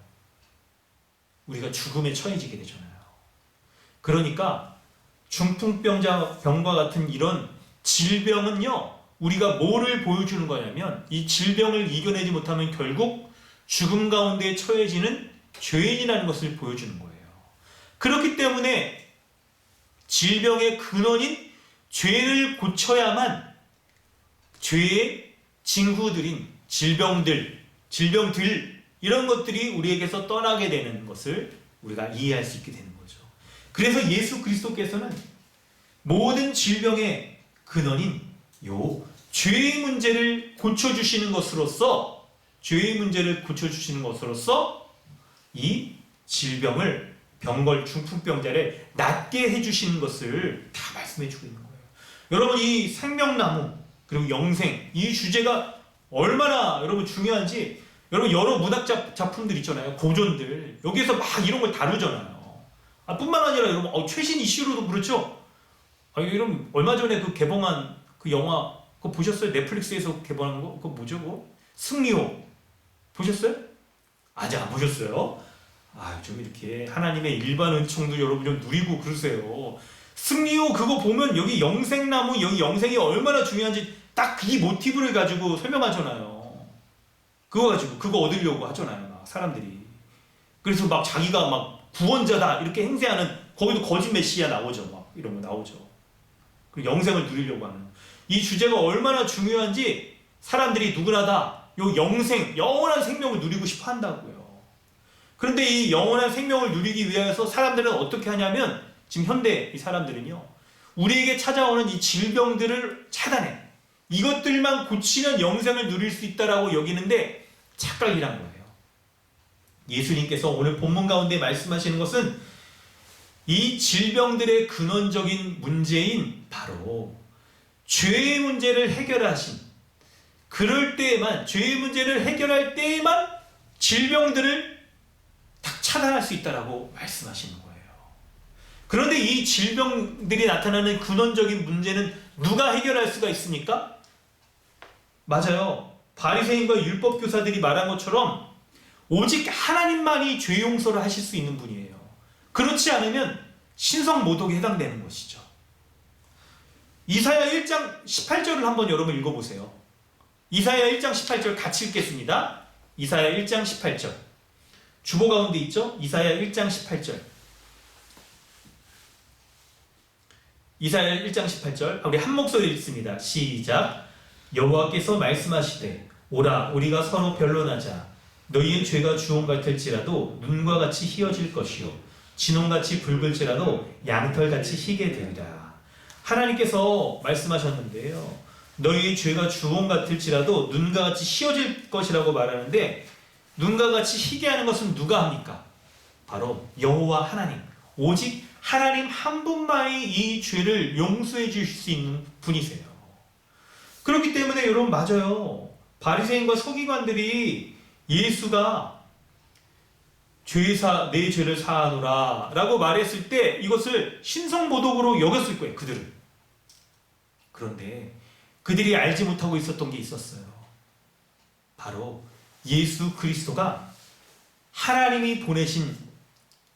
우리가 죽음에 처해지게 되잖아요. 그러니까 중풍병과 같은 이런 질병은요, 우리가 뭐를 보여주는 거냐면 이 질병을 이겨내지 못하면 결국 죽음 가운데 처해지는 죄인이라는 것을 보여주는 거예요. 그렇기 때문에 질병의 근원인 죄를 고쳐야만 죄의 징후들인 질병들 이런 것들이 우리에게서 떠나게 되는 것을 우리가 이해할 수 있게 되는 거죠. 그래서 예수 그리스도께서는 모든 질병의 근원인 요 죄의 문제를 고쳐주시는 것으로서 이 질병을 중풍병자를 낫게 해주시는 것을 다 말씀해주고 있는 거예요. 여러분, 이 생명나무 그리고 영생, 이 주제가 얼마나 여러분 중요한지, 여러분 여러 문학 작품들 있잖아요. 고전들 여기에서 막 이런 걸 다루잖아요. 뿐만 아니라 여러분 최신 이슈로도 그렇죠. 여러분 얼마 전에 그 개봉한 그 영화 그거 보셨어요? 넷플릭스에서 개봉한 거? 그거 뭐죠? 그거? 승리호 보셨어요? 아직 안 보셨어요? 좀 이렇게 하나님의 일반 은총도 여러분 좀 누리고 그러세요. 승리호 그거 보면 여기 영생나무, 여기 영생이 얼마나 중요한지 딱 이 모티브를 가지고 설명하잖아요. 그거 얻으려고 하잖아요, 막 사람들이. 그래서 막 자기가 막 구원자다 이렇게 행세하는, 거기도 거짓 메시아 나오죠, 막 이런 거 나오죠. 그리고 영생을 누리려고 하는 이 주제가 얼마나 중요한지 사람들이 누구나 다 요 영원한 생명을 누리고 싶어 한다고요. 그런데 이 영원한 생명을 누리기 위해서 사람들은 어떻게 하냐면, 지금 현대 이 사람들은요, 우리에게 찾아오는 이 질병들을 차단해. 이것들만 고치면 영생을 누릴 수 있다라고 여기는데, 착각이란 거예요. 예수님께서 오늘 본문 가운데 말씀하시는 것은 이 질병들의 근원적인 문제인 바로 죄의 문제를 해결하신, 그럴 때에만, 죄의 문제를 해결할 때에만 질병들을 딱 차단할 수 있다라고 말씀하시는 거예요. 그런데 이 질병들이 나타나는 근원적인 문제는 누가 해결할 수가 있습니까? 맞아요. 바리새인과 율법교사들이 말한 것처럼 오직 하나님만이 죄 용서를 하실 수 있는 분이에요. 그렇지 않으면 신성 모독에 해당되는 것이죠. 이사야 1장 18절을 한번 여러분 읽어보세요. 이사야 1장 18절 같이 읽겠습니다. 이사야 1장 18절. 주보 가운데 있죠? 이사야 1장 18절. 이사야 1장 18절. 우리 한 목소리 읽습니다. 시작. 여호와께서 말씀하시되 오라 우리가 서로 변론하자. 너희의 죄가 주홍 같을지라도 눈과 같이 희어질 것이요 진홍같이 붉을지라도 양털같이 희게 되리라. 하나님께서 말씀하셨는데요. 너희의 죄가 주홍 같을지라도 눈과 같이 희어질 것이라고 말하는데, 눈과 같이 희게 하는 것은 누가 합니까? 바로 여호와 하나님. 오직 하나님 한 분만이 이 죄를 용서해 주실 수 있는 분이세요. 그렇기 때문에 여러분, 맞아요. 바리새인과 서기관들이 예수가 내 죄를 사하노라 라고 말했을 때 이것을 신성모독으로 여겼을 거예요, 그들은. 그런데 그들이 알지 못하고 있었던 게 있었어요. 바로 예수 그리스도가 하나님이 보내신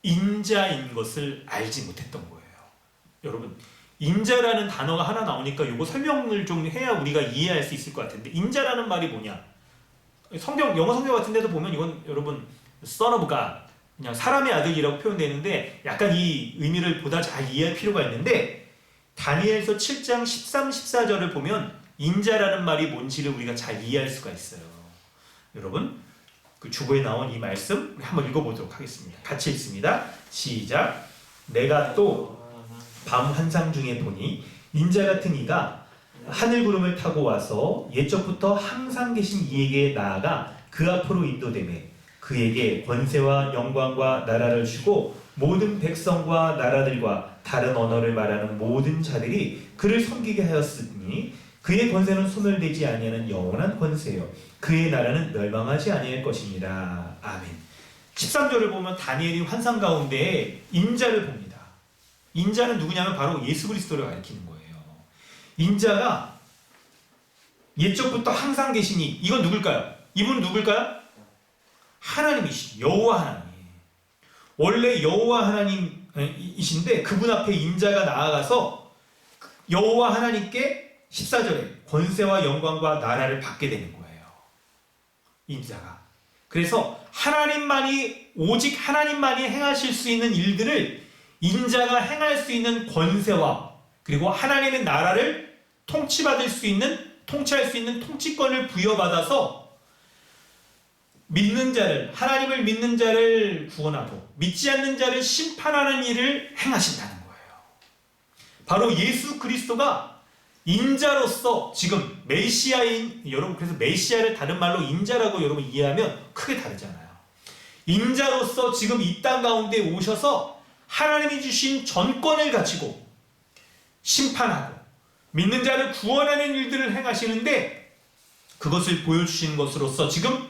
인자인 것을 알지 못했던 거예요. 여러분, 인자라는 단어가 하나 나오니까 이거 설명을 좀 해야 우리가 이해할 수 있을 것 같은데, 인자라는 말이 뭐냐? 영어 성경 같은 데도 보면 이건 여러분 Son of God, 그냥 사람의 아들이라고 표현되는데 약간 이 의미를 보다 잘 이해할 필요가 있는데, 다니엘서 7장 13, 14절을 보면 인자라는 말이 뭔지를 우리가 잘 이해할 수가 있어요. 여러분, 그 주보에 나온 이 말씀 한번 읽어보도록 하겠습니다. 같이 읽습니다. 시작. 내가 또 밤 환상 중에 보니 인자 같은 이가 하늘 구름을 타고 와서 옛적부터 항상 계신 이에게 나아가 그 앞으로 인도되매 그에게 권세와 영광과 나라를 주고 모든 백성과 나라들과 다른 언어를 말하는 모든 자들이 그를 섬기게 하였으니 그의 권세는 소멸되지 아니하는 영원한 권세요 그의 나라는 멸망하지 아니할 것입니다. 아멘. 13절을 보면 다니엘이 환상 가운데 인자를 봅니다. 인자는 누구냐면 바로 예수 그리스도를 가리키는 거예요. 인자가 옛적부터 항상 계시니, 이건 누굴까요? 이분은 누굴까요? 하나님이시죠. 여호와 하나님. 원래 여호와 하나님이신데 그분 앞에 인자가 나아가서 여호와 하나님께 14절에 권세와 영광과 나라를 받게 되는 거예요. 인자가. 그래서 오직 하나님만이 행하실 수 있는 일들을 인자가 행할 수 있는 권세와 그리고 하나님의 나라를 통치할 수 있는 통치권을 부여받아서 하나님을 믿는 자를 구원하고 믿지 않는 자를 심판하는 일을 행하신다는 거예요. 바로 예수 그리스도가 인자로서 지금 메시아인, 여러분 그래서 메시아를 다른 말로 인자라고 여러분 이해하면 크게 다르잖아요. 인자로서 지금 이 땅 가운데 오셔서 하나님이 주신 전권을 가지고 심판하고 믿는 자를 구원하는 일들을 행하시는데, 그것을 보여주시는 것으로서 지금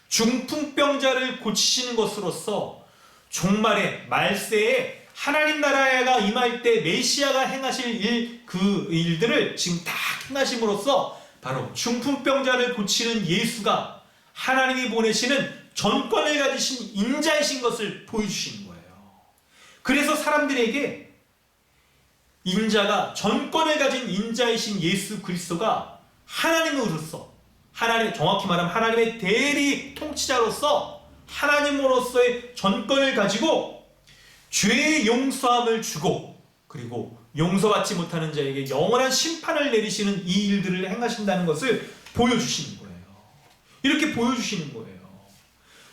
중풍병자를 고치시는 것으로서 종말의 말세에 하나님 나라가 임할 때 메시아가 행하실 그 일들을 지금 다 행하심으로써 바로 중풍병자를 고치는 예수가 하나님이 보내시는 전권을 가지신 인자이신 것을 보여주시는 거예요. 그래서 사람들에게 인자가, 전권을 가진 인자이신 예수 그리스도가 하나님으로서, 정확히 말하면 하나님의 대리 통치자로서 하나님으로서의 전권을 가지고 죄의 용서함을 주고 그리고 용서받지 못하는 자에게 영원한 심판을 내리시는 이 일들을 행하신다는 것을 보여주시는 거예요. 이렇게 보여주시는 거예요.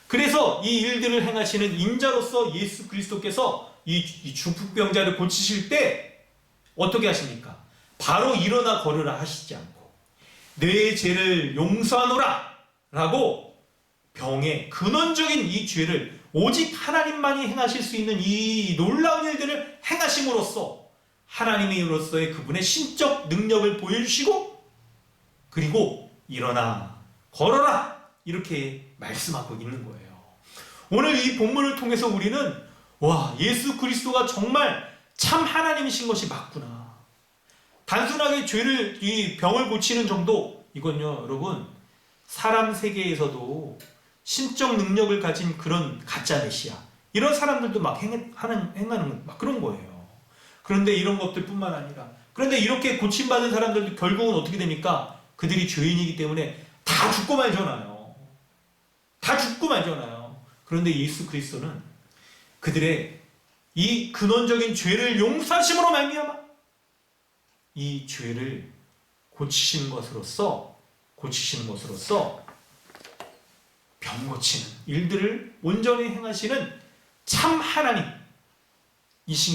그래서 이 일들을 행하시는 인자로서 예수 그리스도께서 이 중풍병자를 고치실 때 어떻게 하십니까? 바로 일어나 걸으라 하시지 않고 내 죄를 용서하노라 라고 병의 근원적인 이 죄를 오직 하나님만이 행하실 수 있는 이 놀라운 일들을 행하심으로써 하나님으로서의 그분의 신적 능력을 보여주시고 그리고 일어나 걸어라 이렇게 말씀하고 있는 거예요. 오늘 이 본문을 통해서 우리는 와, 예수 그리스도가 정말 참 하나님이신 것이 맞구나. 단순하게 죄를 이 병을 고치는 정도 이건요 여러분 사람 세계에서도 신적 능력을 가진 그런 가짜 메시아 이런 사람들도 막 행하는 막 그런 거예요. 그런데 이런 것들뿐만 아니라 그런데 이렇게 고침받은 사람들도 결국은 어떻게 됩니까? 그들이 죄인이기 때문에 다 죽고 말잖아요. 다 죽고 말잖아요. 그런데 예수 그리스도는 그들의 이 근원적인 죄를 용서하심으로 말미암아 이 죄를 고치시는 것으로써 병 고치는 일들을 온전히 행하시는 참 하나님이신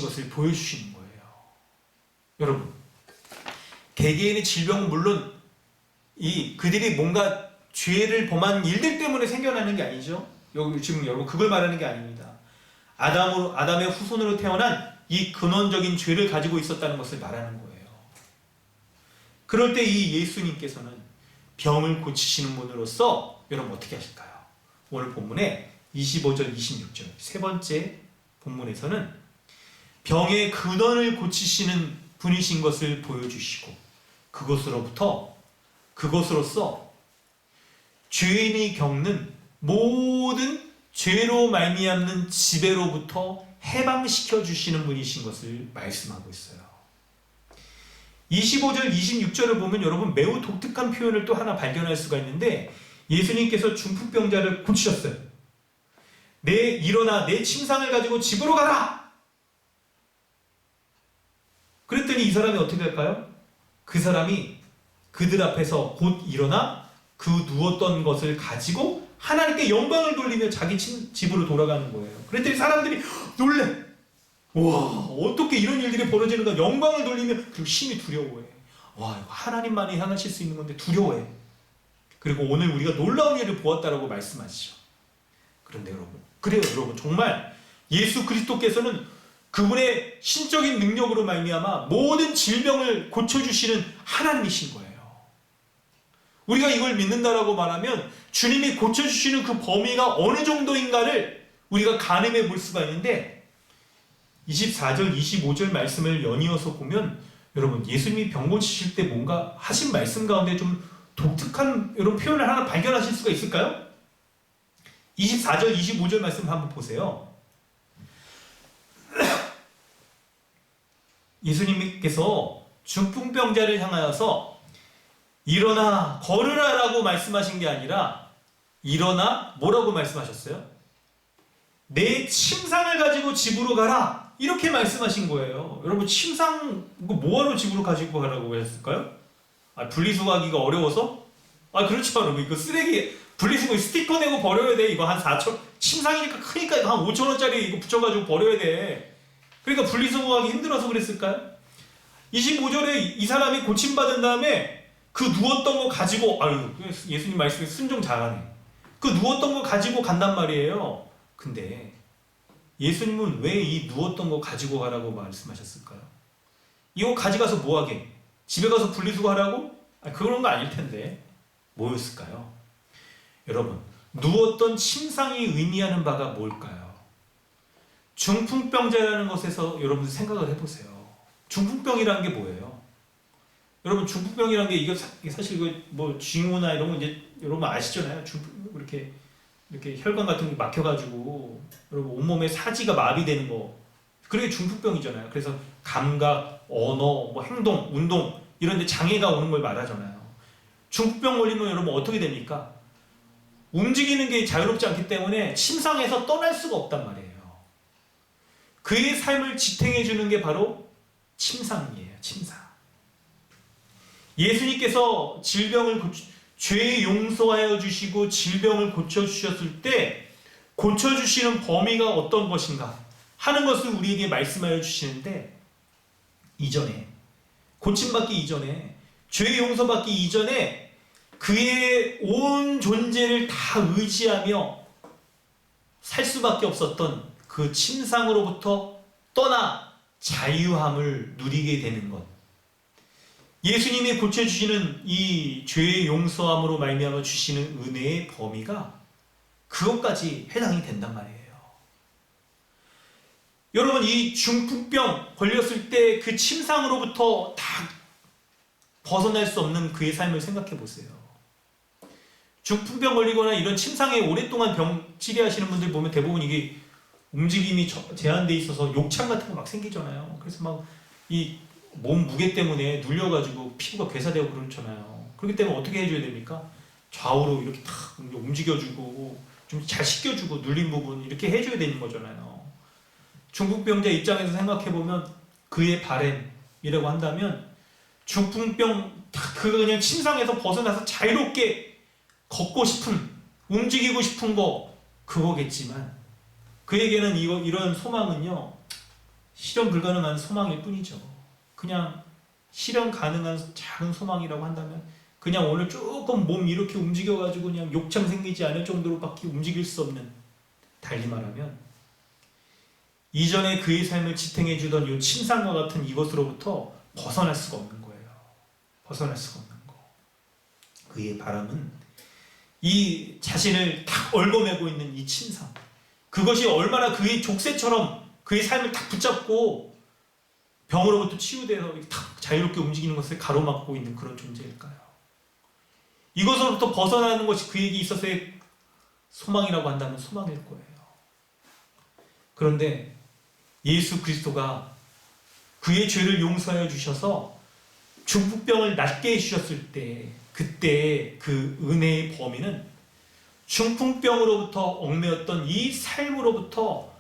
것을 보여주시는 거예요. 여러분, 개개인의 질병은 물론 이 그들이 뭔가 죄를 범한 일들 때문에 생겨나는 게 아니죠. 여기 지금 여러분 그걸 말하는 게 아닙니다. 아담의 후손으로 태어난 이 근원적인 죄를 가지고 있었다는 것을 말하는 거예요. 그럴 때 이 예수님께서는 병을 고치시는 분으로서 여러분 어떻게 하실까요? 오늘 본문에 25절, 26절 세 번째 본문에서는 병의 근원을 고치시는 분이신 것을 보여주시고 그것으로서 죄인이 겪는 모든 죄로 말미암는 지배로부터 해방시켜 주시는 분이신 것을 말씀하고 있어요. 25절, 26절을 보면 여러분 매우 독특한 표현을 또 하나 발견할 수가 있는데 예수님께서 중풍병자를 고치셨어요. 일어나 내 침상을 가지고 집으로 가라! 그랬더니 이 사람이 어떻게 할까요? 그 사람이 그들 앞에서 곧 일어나 그 누웠던 것을 가지고 하나님께 영광을 돌리며 자기 집으로 돌아가는 거예요. 그랬더니 사람들이 놀래. 와, 어떻게 이런 일들이 벌어지는가? 영광을 돌리며 그리고 심히 두려워해. 와, 이거 하나님만이 향하실 수 있는 건데 두려워해. 그리고 오늘 우리가 놀라운 일을 보았다라고 말씀하시죠. 그런데 여러분 정말 예수 그리스도께서는 그분의 신적인 능력으로 말미암아 모든 질병을 고쳐주시는 하나님이신 거예요. 우리가 이걸 믿는다라고 말하면 주님이 고쳐주시는 그 범위가 어느 정도인가를 우리가 가늠해 볼 수가 있는데 24절, 25절 말씀을 연이어서 보면 여러분 예수님이 병 고치실 때 뭔가 하신 말씀 가운데 좀 독특한 이런 표현을 하나 발견하실 수가 있을까요? 24절, 25절 말씀 한번 보세요. 예수님께서 중풍병자를 향하여서 일어나 걸으라 라고 말씀하신 게 아니라 일어나 뭐라고 말씀하셨어요? 내 침상을 가지고 집으로 가라 이렇게 말씀하신 거예요. 여러분 침상 이거 뭐하러 집으로 가지고 가라고 했을까요? 분리수거하기가 어려워서? 그렇죠 여러분. 이거 쓰레기 분리수거 스티커 내고 버려야 돼. 이거 한 4천 침상이니까 크니까 이거 한 5,000원짜리 이거 붙여가지고 버려야 돼. 그러니까 분리수거하기 힘들어서 그랬을까요? 25절에 이 사람이 고침받은 다음에 그 누웠던 거 가지고 예수님 말씀에 순종 잘하네. 그 누웠던 거 가지고 간단 말이에요. 근데 예수님은 왜 이 누웠던 거 가지고 가라고 말씀하셨을까요? 이거 가져가서 뭐하게? 집에 가서 분리수거하라고? 그런 거 아닐 텐데 뭐였을까요? 여러분 누웠던 침상이 의미하는 바가 뭘까요? 중풍병자라는 것에서 여러분 생각을 해보세요. 중풍병이라는 게 뭐예요? 여러분 중풍병이라는 게 이거 사실 이거 뭐 쥐งู이런 거 이제 여러분 아시잖아요. 이렇게 혈관 같은 게 막혀가지고 여러분 온몸에 사지가 마비되는 거 그게 중풍병이잖아요. 그래서 감각, 언어, 뭐 행동, 운동 이런 데 장애가 오는 걸 말하잖아요. 중풍병 걸리면 여러분 어떻게 됩니까? 움직이는 게 자유롭지 않기 때문에 침상에서 떠날 수가 없단 말이에요. 그의 삶을 지탱해 주는 게 바로 침상이에요. 침상. 예수님께서 죄 용서하여 주시고 질병을 고쳐주셨을 때 고쳐주시는 범위가 어떤 것인가 하는 것을 우리에게 말씀하여 주시는데 이전에 고침받기 이전에 죄 용서받기 이전에 그의 온 존재를 다 의지하며 살 수밖에 없었던 그 침상으로부터 떠나 자유함을 누리게 되는 것. 예수님이 고쳐주시는 이 죄의 용서함으로 말미암아 주시는 은혜의 범위가 그것까지 해당이 된단 말이에요. 여러분, 이 중풍병 걸렸을 때 그 침상으로부터 다 벗어날 수 없는 그의 삶을 생각해 보세요. 중풍병 걸리거나 이런 침상에 오랫동안 병 치료하시는 분들 보면 대부분 이게 움직임이 제한돼 있어서 욕창 같은 거 막 생기잖아요. 그래서 막 이 몸 무게 때문에 눌려가지고 피부가 괴사되고 그렇잖아요. 그렇기 때문에 어떻게 해줘야 됩니까? 좌우로 이렇게 탁 움직여주고 좀 잘 씻겨주고 눌린 부분 이렇게 해줘야 되는 거잖아요. 중풍병자 입장에서 생각해보면 그의 바램이라고 한다면 중풍병 그 그냥 침상에서 벗어나서 자유롭게 걷고 싶은, 움직이고 싶은 거 그거겠지만 그에게는 이런 소망은요, 실현 불가능한 소망일 뿐이죠. 그냥 실현 가능한 작은 소망이라고 한다면 그냥 오늘 조금 몸 이렇게 움직여가지고 그냥 욕창 생기지 않을 정도로밖에 움직일 수 없는, 달리 말하면 이전에 그의 삶을 지탱해주던 이 침상과 같은 이것으로부터 벗어날 수가 없는 거예요. 벗어날 수가 없는 거. 그의 바람은 이 자신을 탁 얽어매고 있는 이 침상, 그것이 얼마나 그의 족쇄처럼 그의 삶을 탁 붙잡고 병으로부터 치유돼서 탁 자유롭게 움직이는 것을 가로막고 있는 그런 존재일까요? 이것으로부터 벗어나는 것이 그에게 있어서의 소망이라고 한다면 소망일 거예요. 그런데 예수 그리스도가 그의 죄를 용서하여 주셔서 중풍병을 낫게 해주셨을 때, 그때 그 은혜의 범위는 중풍병으로부터 얽매였던 이 삶으로부터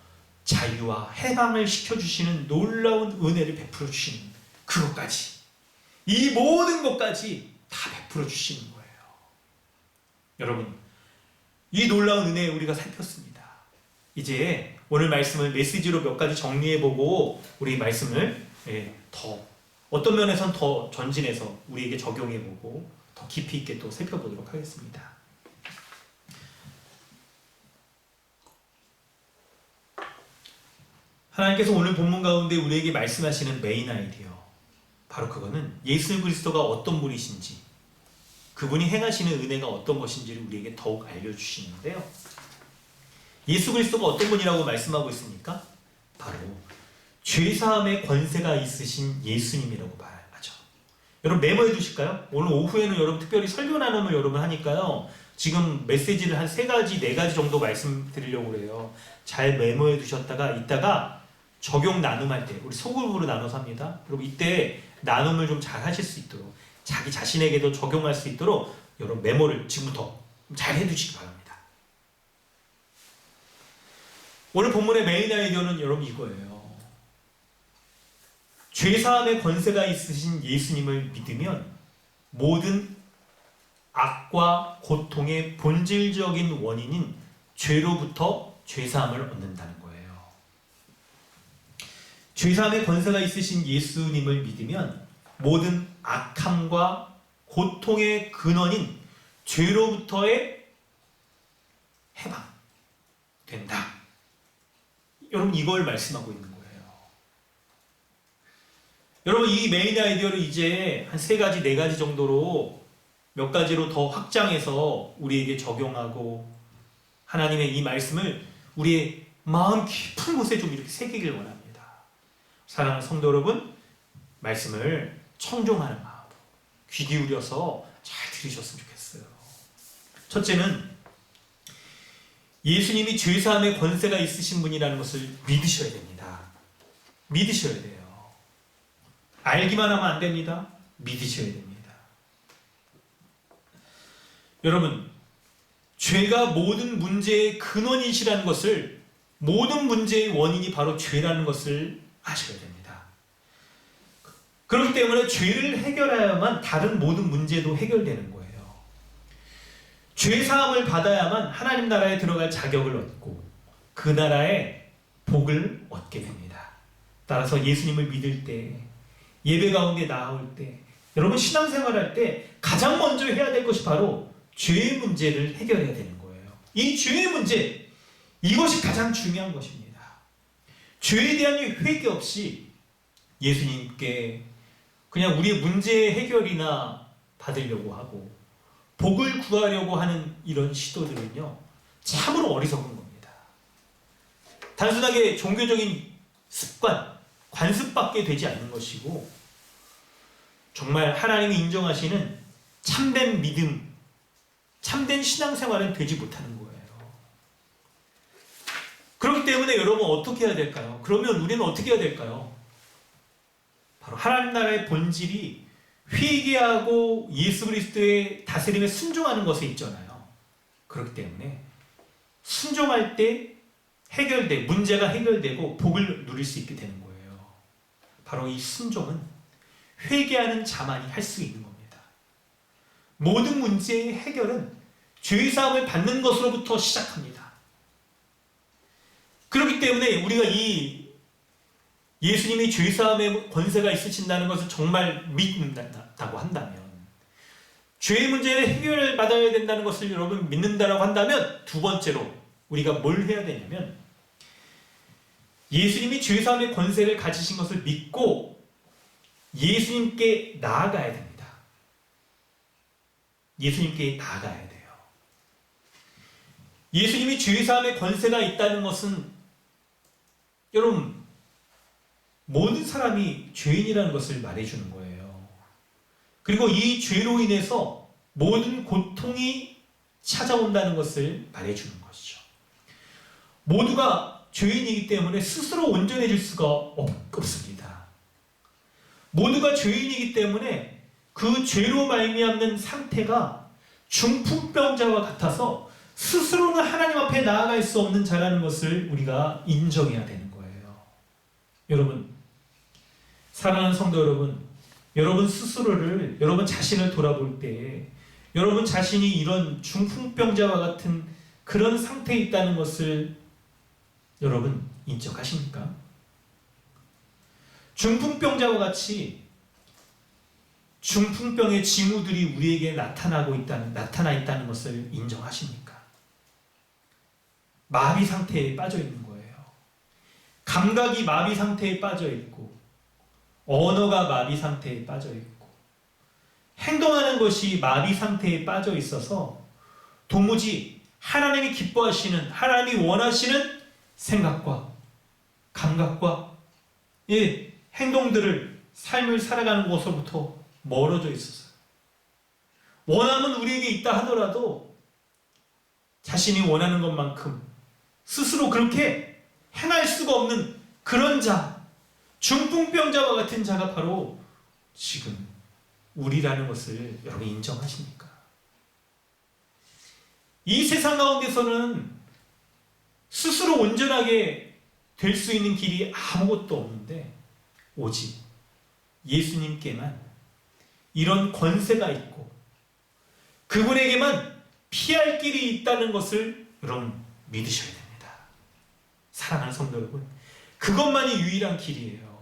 자유와 해방을 시켜주시는 놀라운 은혜를 베풀어 주시는 그것까지, 이 모든 것까지 다 베풀어 주시는 거예요. 여러분, 이 놀라운 은혜 우리가 살폈습니다. 이제 오늘 말씀을 메시지로 몇 가지 정리해보고 우리 말씀을 더 어떤 면에선 더 전진해서 우리에게 적용해보고 더 깊이 있게 또 살펴보도록 하겠습니다. 하나님께서 오늘 본문 가운데 우리에게 말씀하시는 메인 아이디어, 바로 그거는 예수 그리스도가 어떤 분이신지, 그분이 행하시는 은혜가 어떤 것인지를 우리에게 더욱 알려주시는데요. 예수 그리스도가 어떤 분이라고 말씀하고 있습니까? 바로 죄사함의 권세가 있으신 예수님이라고 말하죠. 여러분 메모해 두실까요? 오늘 오후에는 여러분 특별히 설교 나눔을 여러분 하니까요, 지금 메시지를 한 3가지, 4가지 정도 말씀드리려고 해요. 잘 메모해 두셨다가 이따가 적용 나눔할 때 우리 소그룹으로 나눠서 합니다. 그리고 이때 나눔을 좀 잘 하실 수 있도록, 자기 자신에게도 적용할 수 있도록 여러분 메모를 지금부터 잘 해두시기 바랍니다. 오늘 본문의 메인 아이디어는 여러분 이거예요. 죄사함의 권세가 있으신 예수님을 믿으면 모든 악과 고통의 본질적인 원인인 죄로부터 죄사함을 얻는다는 거예요. 죄사함의 권세가 있으신 예수님을 믿으면 모든 악함과 고통의 근원인 죄로부터의 해방된다. 여러분 이걸 말씀하고 있는 거예요. 여러분 이 메인 아이디어를 이제 한 3가지, 4가지 정도로 몇 가지로 더 확장해서 우리에게 적용하고 하나님의 이 말씀을 우리의 마음 깊은 곳에 좀 이렇게 새기길 원합니다. 사랑하는 성도 여러분, 말씀을 청종하는 마음으로 귀 기울여서 잘 들으셨으면 좋겠어요. 첫째는 예수님이 죄사함의 권세가 있으신 분이라는 것을 믿으셔야 됩니다. 믿으셔야 돼요. 알기만 하면 안 됩니다. 믿으셔야 됩니다. 여러분, 죄가 모든 문제의 근원이시라는 것을, 모든 문제의 원인이 바로 죄라는 것을 아셔야 됩니다. 그렇기 때문에 죄를 해결해야만 다른 모든 문제도 해결되는 거예요. 죄사함을 받아야만 하나님 나라에 들어갈 자격을 얻고 그 나라의 복을 얻게 됩니다. 따라서 예수님을 믿을 때, 예배 가운데 나아올 때, 여러분 신앙생활할 때 가장 먼저 해야 될 것이 바로 죄의 문제를 해결해야 되는 거예요. 이 죄의 문제, 이것이 가장 중요한 것입니다. 죄에 대한 회개 없이 예수님께 그냥 우리의 문제 해결이나 받으려고 하고 복을 구하려고 하는 이런 시도들은요, 참으로 어리석은 겁니다. 단순하게 종교적인 습관, 관습밖에 되지 않는 것이고 정말 하나님이 인정하시는 참된 믿음, 참된 신앙생활은 되지 못하는 거예요. 그렇기 때문에 여러분 어떻게 해야 될까요? 그러면 우리는 어떻게 해야 될까요? 바로 하나님 나라의 본질이 회개하고 예수 그리스도의 다스림에 순종하는 것에 있잖아요. 그렇기 때문에 순종할 때 문제가 해결되고 복을 누릴 수 있게 되는 거예요. 바로 이 순종은 회개하는 자만이 할 수 있는 겁니다. 모든 문제의 해결은 죄사함을 받는 것으로부터 시작합니다. 그렇기 때문에 우리가 이 예수님이 죄사함의 권세가 있으신다는 것을 정말 믿는다고 한다면, 죄의 문제를 해결을 받아야 된다는 것을 여러분 믿는다고 한다면, 두 번째로 우리가 뭘 해야 되냐면 예수님이 죄사함의 권세를 가지신 것을 믿고 예수님께 나아가야 됩니다. 예수님께 나아가야 돼요. 예수님이 죄사함의 권세가 있다는 것은 여러분 모든 사람이 죄인이라는 것을 말해주는 거예요. 그리고 이 죄로 인해서 모든 고통이 찾아온다는 것을 말해주는 것이죠. 모두가 죄인이기 때문에 스스로 온전해질 수가 없습니다. 모두가 죄인이기 때문에 그 죄로 말미암는 상태가 중풍병자와 같아서 스스로는 하나님 앞에 나아갈 수 없는 자라는 것을 우리가 인정해야 되는 거예요. 여러분, 사랑하는 성도 여러분, 여러분 스스로를, 여러분 자신을 돌아볼 때 여러분 자신이 이런 중풍병자와 같은 그런 상태에 있다는 것을 여러분 인정하십니까? 중풍병자와 같이 중풍병의 징후들이 우리에게 나타나 있다는 것을 인정하십니까? 마비 상태에 빠져 있는 거예요. 감각이 마비 상태에 빠져 있고, 언어가 마비 상태에 빠져 있고, 행동하는 것이 마비 상태에 빠져 있어서 도무지 하나님이 기뻐하시는, 하나님이 원하시는 생각과 감각과 행동들을, 삶을 살아가는 것으로부터 멀어져 있었어요. 원함은 우리에게 있다 하더라도 자신이 원하는 것만큼 스스로 그렇게 행할 수가 없는 그런 자, 중풍병자와 같은 자가 바로 지금 우리라는 것을 여러분 인정하십니까? 이 세상 가운데서는 스스로 온전하게 될 수 있는 길이 아무것도 없는데 오직 예수님께만 이런 권세가 있고 그분에게만 피할 길이 있다는 것을 여러분 믿으셔야 됩니다. 사랑하는 성도 여러분, 그것만이 유일한 길이에요.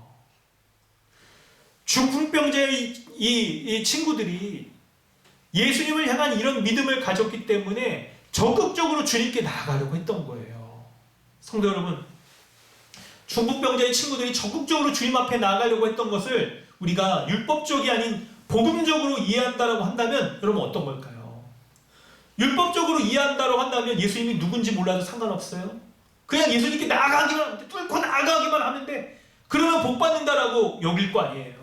중풍병자의 이 친구들이 예수님을 향한 이런 믿음을 가졌기 때문에 적극적으로 주님께 나아가려고 했던 거예요. 성도 여러분, 중풍병자의 친구들이 적극적으로 주님 앞에 나아가려고 했던 것을 우리가 율법적이 아닌 복음적으로 이해한다라고 한다면 여러분 어떤 걸까요? 율법적으로 이해한다라고 한다면 예수님이 누군지 몰라도 상관없어요. 그냥 예수님께 뚫고 나아가기만 하면 돼. 그러면 복 받는다라고 여길 거 아니에요.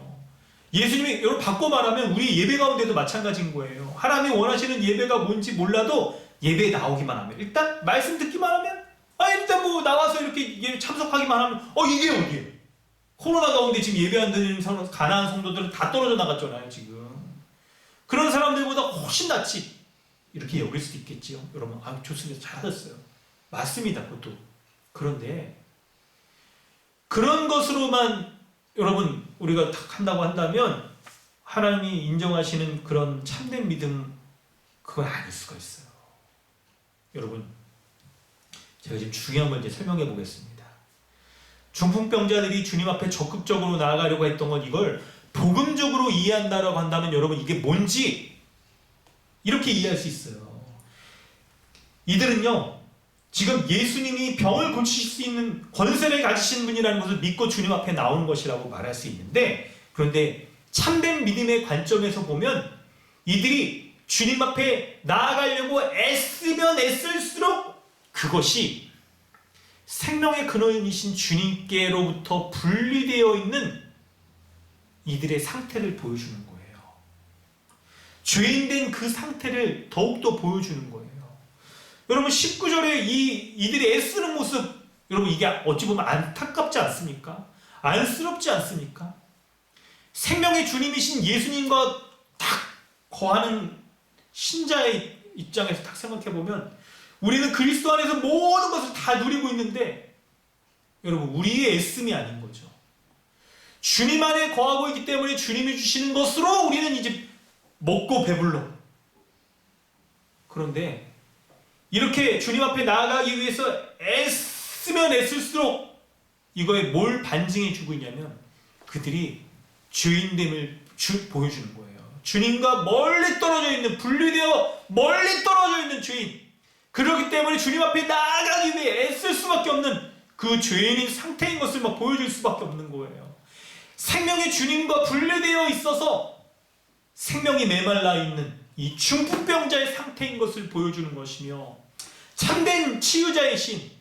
예수님이 여러분 바꿔 말하면 우리 예배 가운데도 마찬가지인 거예요. 하나님이 원하시는 예배가 뭔지 몰라도 예배에 나오기만 하면, 일단 말씀 듣기만 하면, 일단 뭐 나와서 이렇게 참석하기만 하면, 이게 어디예요? 코로나 가운데 지금 예배 안 드리는 가난한 성도들은 다 떨어져 나갔잖아요, 지금. 그런 사람들보다 훨씬 낫지. 이렇게 여길 수도 있겠지요. 여러분, 좋습니다. 잘하셨어요. 맞습니다, 그것도. 그런데, 그런 것으로만 여러분, 우리가 딱 한다고 한다면, 하나님이 인정하시는 그런 참된 믿음, 그건 아닐 수가 있어요. 여러분, 제가 지금 중요한 걸 이제 설명해 보겠습니다. 중풍병자들이 주님 앞에 적극적으로 나아가려고 했던 건 이걸 복음적으로 이해한다라고 한다면 여러분 이게 뭔지 이렇게 이해할 수 있어요. 이들은요, 지금 예수님이 병을 고치실 수 있는 권세를 가지신 분이라는 것을 믿고 주님 앞에 나오는 것이라고 말할 수 있는데, 그런데 참된 믿음의 관점에서 보면 이들이 주님 앞에 나아가려고 애쓰면 애쓸수록 그것이 생명의 근원이신 주님께로부터 분리되어 있는 이들의 상태를 보여주는 거예요. 죄인된 그 상태를 더욱더 보여주는 거예요. 여러분 19절에 이들이 애쓰는 모습, 여러분 이게 어찌 보면 안타깝지 않습니까? 안쓰럽지 않습니까? 생명의 주님이신 예수님과 딱 거하는 신자의 입장에서 딱 생각해보면 우리는 그리스도 안에서 모든 것을 다 누리고 있는데 여러분 우리의 애씀이 아닌 거죠. 주님 안에 거하고 있기 때문에 주님이 주시는 것으로 우리는 이제 먹고 배불러. 그런데 이렇게 주님 앞에 나아가기 위해서 애쓰면 애쓸수록 이거에 뭘 반증해 주고 있냐면 그들이 죄인됨을 보여주는 거예요. 주님과 멀리 떨어져 있는, 분리되어 멀리 떨어져 있는 죄인, 그렇기 때문에 주님 앞에 나아가기 위해 애쓸 수밖에 없는 그 죄인인 상태인 것을 막 보여줄 수밖에 없는 거예요. 생명의 주님과 분리되어 있어서 생명이 메말라 있는 이 중풍병자의 상태인 것을 보여주는 것이며, 참된 치유자이신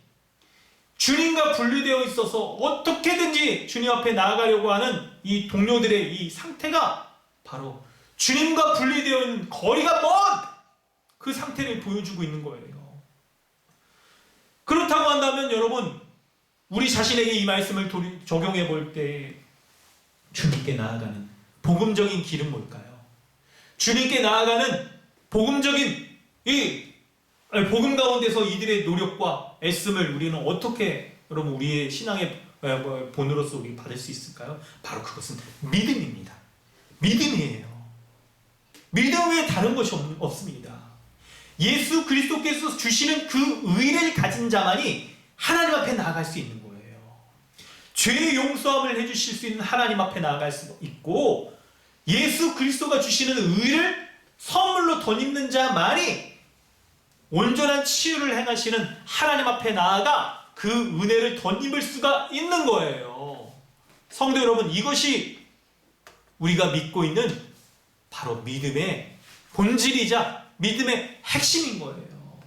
주님과 분리되어 있어서 어떻게든지 주님 앞에 나아가려고 하는 이 동료들의 이 상태가 바로 주님과 분리되어 있는 거리가 먼 그 상태를 보여주고 있는 거예요. 그렇다고 한다면 여러분, 우리 자신에게 이 말씀을 적용해 볼 때 주님께 나아가는 복음적인 길은 뭘까요? 주님께 나아가는 복음적인 복음 가운데서 이들의 노력과 애씀을 우리는 어떻게 여러분 우리의 신앙의 본으로서 우리 받을 수 있을까요? 바로 그것은 믿음입니다. 믿음이에요. 믿음 외에 다른 것이 없습니다. 예수 그리스도께서 주시는 그 의를 가진 자만이 하나님 앞에 나아갈 수 있는 거예요. 죄의 용서함을 해주실 수 있는 하나님 앞에 나아갈 수 있고, 예수 그리스도가 주시는 의를 선물로 덧입는 자만이 온전한 치유를 행하시는 하나님 앞에 나아가 그 은혜를 덧입을 수가 있는 거예요. 성도 여러분, 이것이 우리가 믿고 있는 바로 믿음의 본질이자 믿음의 핵심인 거예요.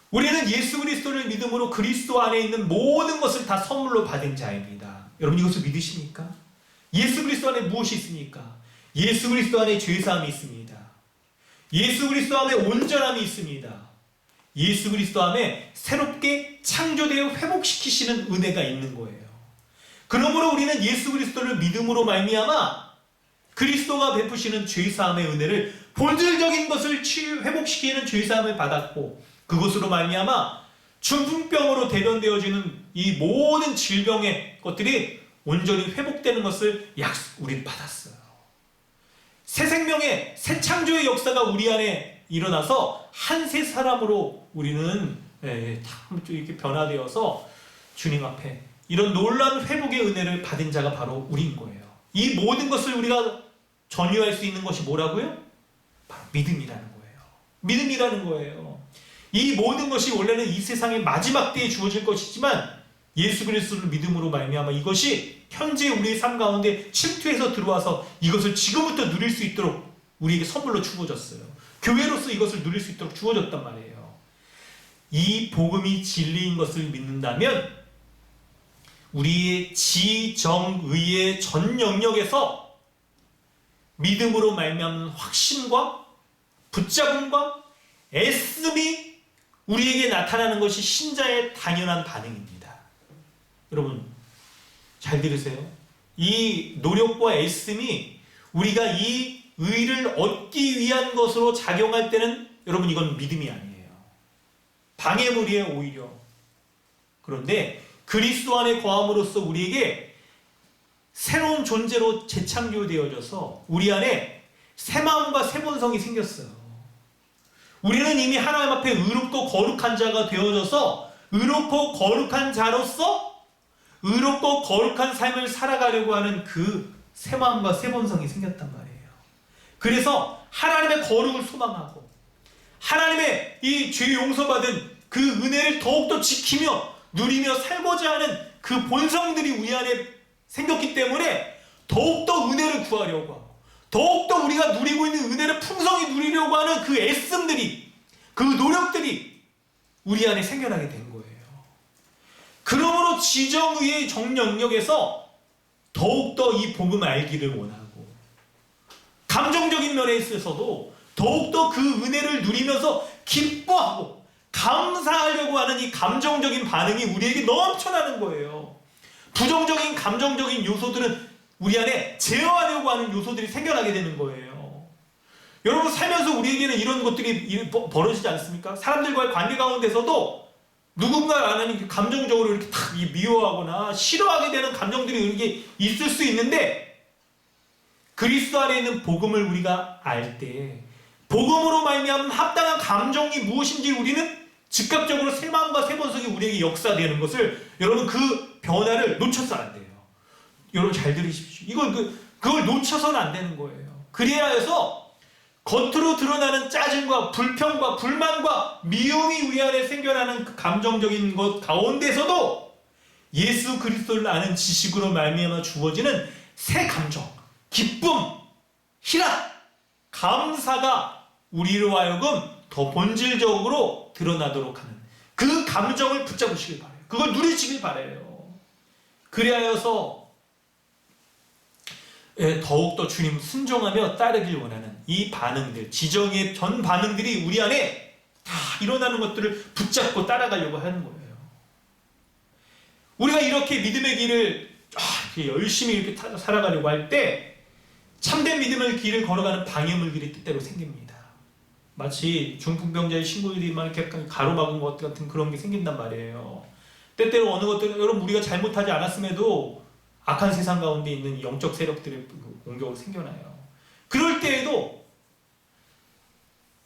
우리는 예수 그리스도를 믿음으로 그리스도 안에 있는 모든 것을 다 선물로 받은 자입니다. 여러분 이것을 믿으십니까? 예수 그리스도 안에 무엇이 있습니까? 예수 그리스도 안에 죄사함이 있습니다. 예수 그리스도 안에 온전함이 있습니다. 예수 그리스도 안에 새롭게 창조되어 회복시키시는 은혜가 있는 거예요. 그러므로 우리는 예수 그리스도를 믿음으로 말미암아 그리스도가 베푸시는 죄사함의 은혜를, 본질적인 것을 회복시키는 죄사함을 받았고, 그것으로 말미암아 중풍병으로 대변되어지는 이 모든 질병의 것들이 온전히 회복되는 것을 우리는 받았어요. 새 생명의 새 창조의 역사가 우리 안에 일어나서 한 새 사람으로 우리는 이렇게 변화되어서 주님 앞에 이런 놀라운 회복의 은혜를 받은 자가 바로 우리인 거예요. 이 모든 것을 우리가 전유할 수 있는 것이 뭐라고요? 바로 믿음이라는 거예요. 믿음이라는 거예요. 이 모든 것이 원래는 이 세상의 마지막 때에 주어질 것이지만 예수 그리스도를 믿음으로 말미암아 이것이 현재 우리의 삶 가운데 침투해서 들어와서 이것을 지금부터 누릴 수 있도록 우리에게 선물로 주어졌어요. 교회로서 이것을 누릴 수 있도록 주어졌단 말이에요. 이 복음이 진리인 것을 믿는다면 우리의 지정의의 전 영역에서 믿음으로 말미암는 확신과 붙잡음과 애씀이 우리에게 나타나는 것이 신자의 당연한 반응입니다. 여러분 잘 들으세요. 이 노력과 애씀이 우리가 이 의를 얻기 위한 것으로 작용할 때는 여러분 이건 믿음이 아니에요. 방해물이에요 오히려. 그런데 그리스도 안에 거함으로써 우리에게 새로운 존재로 재창조되어져서 우리 안에 새 마음과 새 본성이 생겼어요. 우리는 이미 하나님 앞에 의롭고 거룩한 자가 되어져서 의롭고 거룩한 자로서 의롭고 거룩한 삶을 살아가려고 하는 그 새 마음과 새 본성이 생겼단 말이에요. 그래서 하나님의 거룩을 소망하고 하나님의 이 죄 용서받은 그 은혜를 더욱더 지키며 누리며 살고자 하는 그 본성들이 우리 안에 생겼기 때문에 더욱더 은혜를 구하려고 하고 더욱더 우리가 누리고 있는 은혜를 풍성히 누리려고 하는 그 애씀들이, 그 노력들이 우리 안에 생겨나게 된 거예요. 그러므로 지정의의 정영역에서 더욱더 이 복음 알기를 원하고 감정적인 면에 있어서도 더욱더 그 은혜를 누리면서 기뻐하고 감사하려고 하는 이 감정적인 반응이 우리에게 넘쳐나는 거예요. 부정적인 감정적인 요소들은 우리 안에 제어하려고 하는 요소들이 생겨나게 되는 거예요. 여러분 살면서 우리에게는 이런 것들이 벌어지지 않습니까? 사람들과의 관계 가운데서도 누군가는 감정적으로 이렇게 탁 미워하거나 싫어하게 되는 감정들이 이렇게 있을 수 있는데 그리스도 안에 있는 복음을 우리가 알 때 복음으로 말미암은 합당한 감정이 무엇인지 우리는 즉각적으로 새 마음과 새 본성이 우리에게 역사되는 것을 여러분 그 변화를 놓쳐서 안 돼요. 여러분 잘 들으십시오. 그걸 놓쳐서는 안 되는 거예요. 그래야 해서 겉으로 드러나는 짜증과 불평과 불만과 미움이 우리 안에 생겨나는 그 감정적인 것 가운데서도 예수 그리스도를 아는 지식으로 말미암아 주어지는 새 감정, 기쁨, 희락, 감사가 우리로 하여금 더 본질적으로 드러나도록 하는 그 감정을 붙잡으시길 바라요. 그걸 누리시길 바라요. 그리하여서 더욱더 주님 순종하며 따르길 원하는 이 반응들, 지정의 전 반응들이 우리 안에 다 일어나는 것들을 붙잡고 따라가려고 하는 거예요. 우리가 이렇게 믿음의 길을 이렇게 열심히 이렇게 살아가려고 할 때 참된 믿음의 길을 걸어가는 방해물들이 때때로 생깁니다. 마치 중풍병자의 친구들이 막 이렇게 가로막은 것 같은 그런 게 생긴단 말이에요. 때때로 어느 것들은 여러분 우리가 잘못하지 않았음에도 악한 세상 가운데 있는 영적 세력들의 공격으로 생겨나요. 그럴 때에도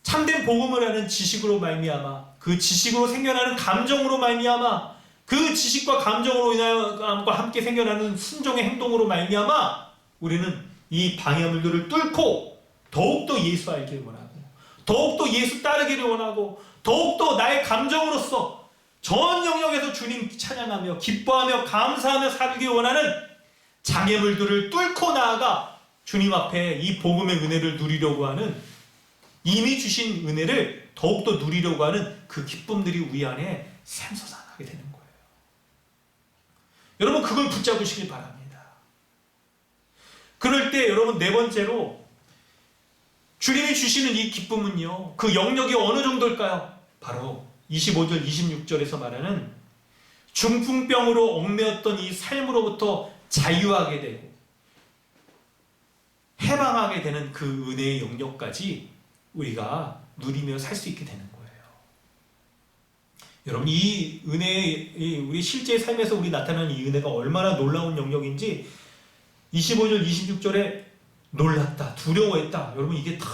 참된 복음을 하는 지식으로 말미암아 그 지식으로 생겨나는 감정으로 말미암아 그 지식과 감정으로 인하여과 함께 생겨나는 순종의 행동으로 말미암아 우리는 이 방해물들을 뚫고 더욱더 예수 알기를 원하고 더욱더 예수 따르기를 원하고 더욱더 나의 감정으로서 전 영역에서 주님 찬양하며 기뻐하며 감사하며 살기 원하는 장애물들을 뚫고 나아가 주님 앞에 이 복음의 은혜를 누리려고 하는 이미 주신 은혜를 더욱더 누리려고 하는 그 기쁨들이 우리 안에 샘솟아나게 되는 거예요. 여러분 그걸 붙잡으시길 바랍니다. 그럴 때 여러분 네 번째로 주님이 주시는 이 기쁨은요. 그 영역이 어느 정도일까요? 바로 25절 26절에서 말하는 중풍병으로 얽매였던 이 삶으로부터 자유하게 되고 해방하게 되는 그 은혜의 영역까지 우리가 누리며 살 수 있게 되는 거예요. 여러분 이 은혜, 우리 실제 삶에서 우리 나타나는 이 은혜가 얼마나 놀라운 영역인지 25절 26절에 놀랐다, 두려워했다. 여러분 이게 다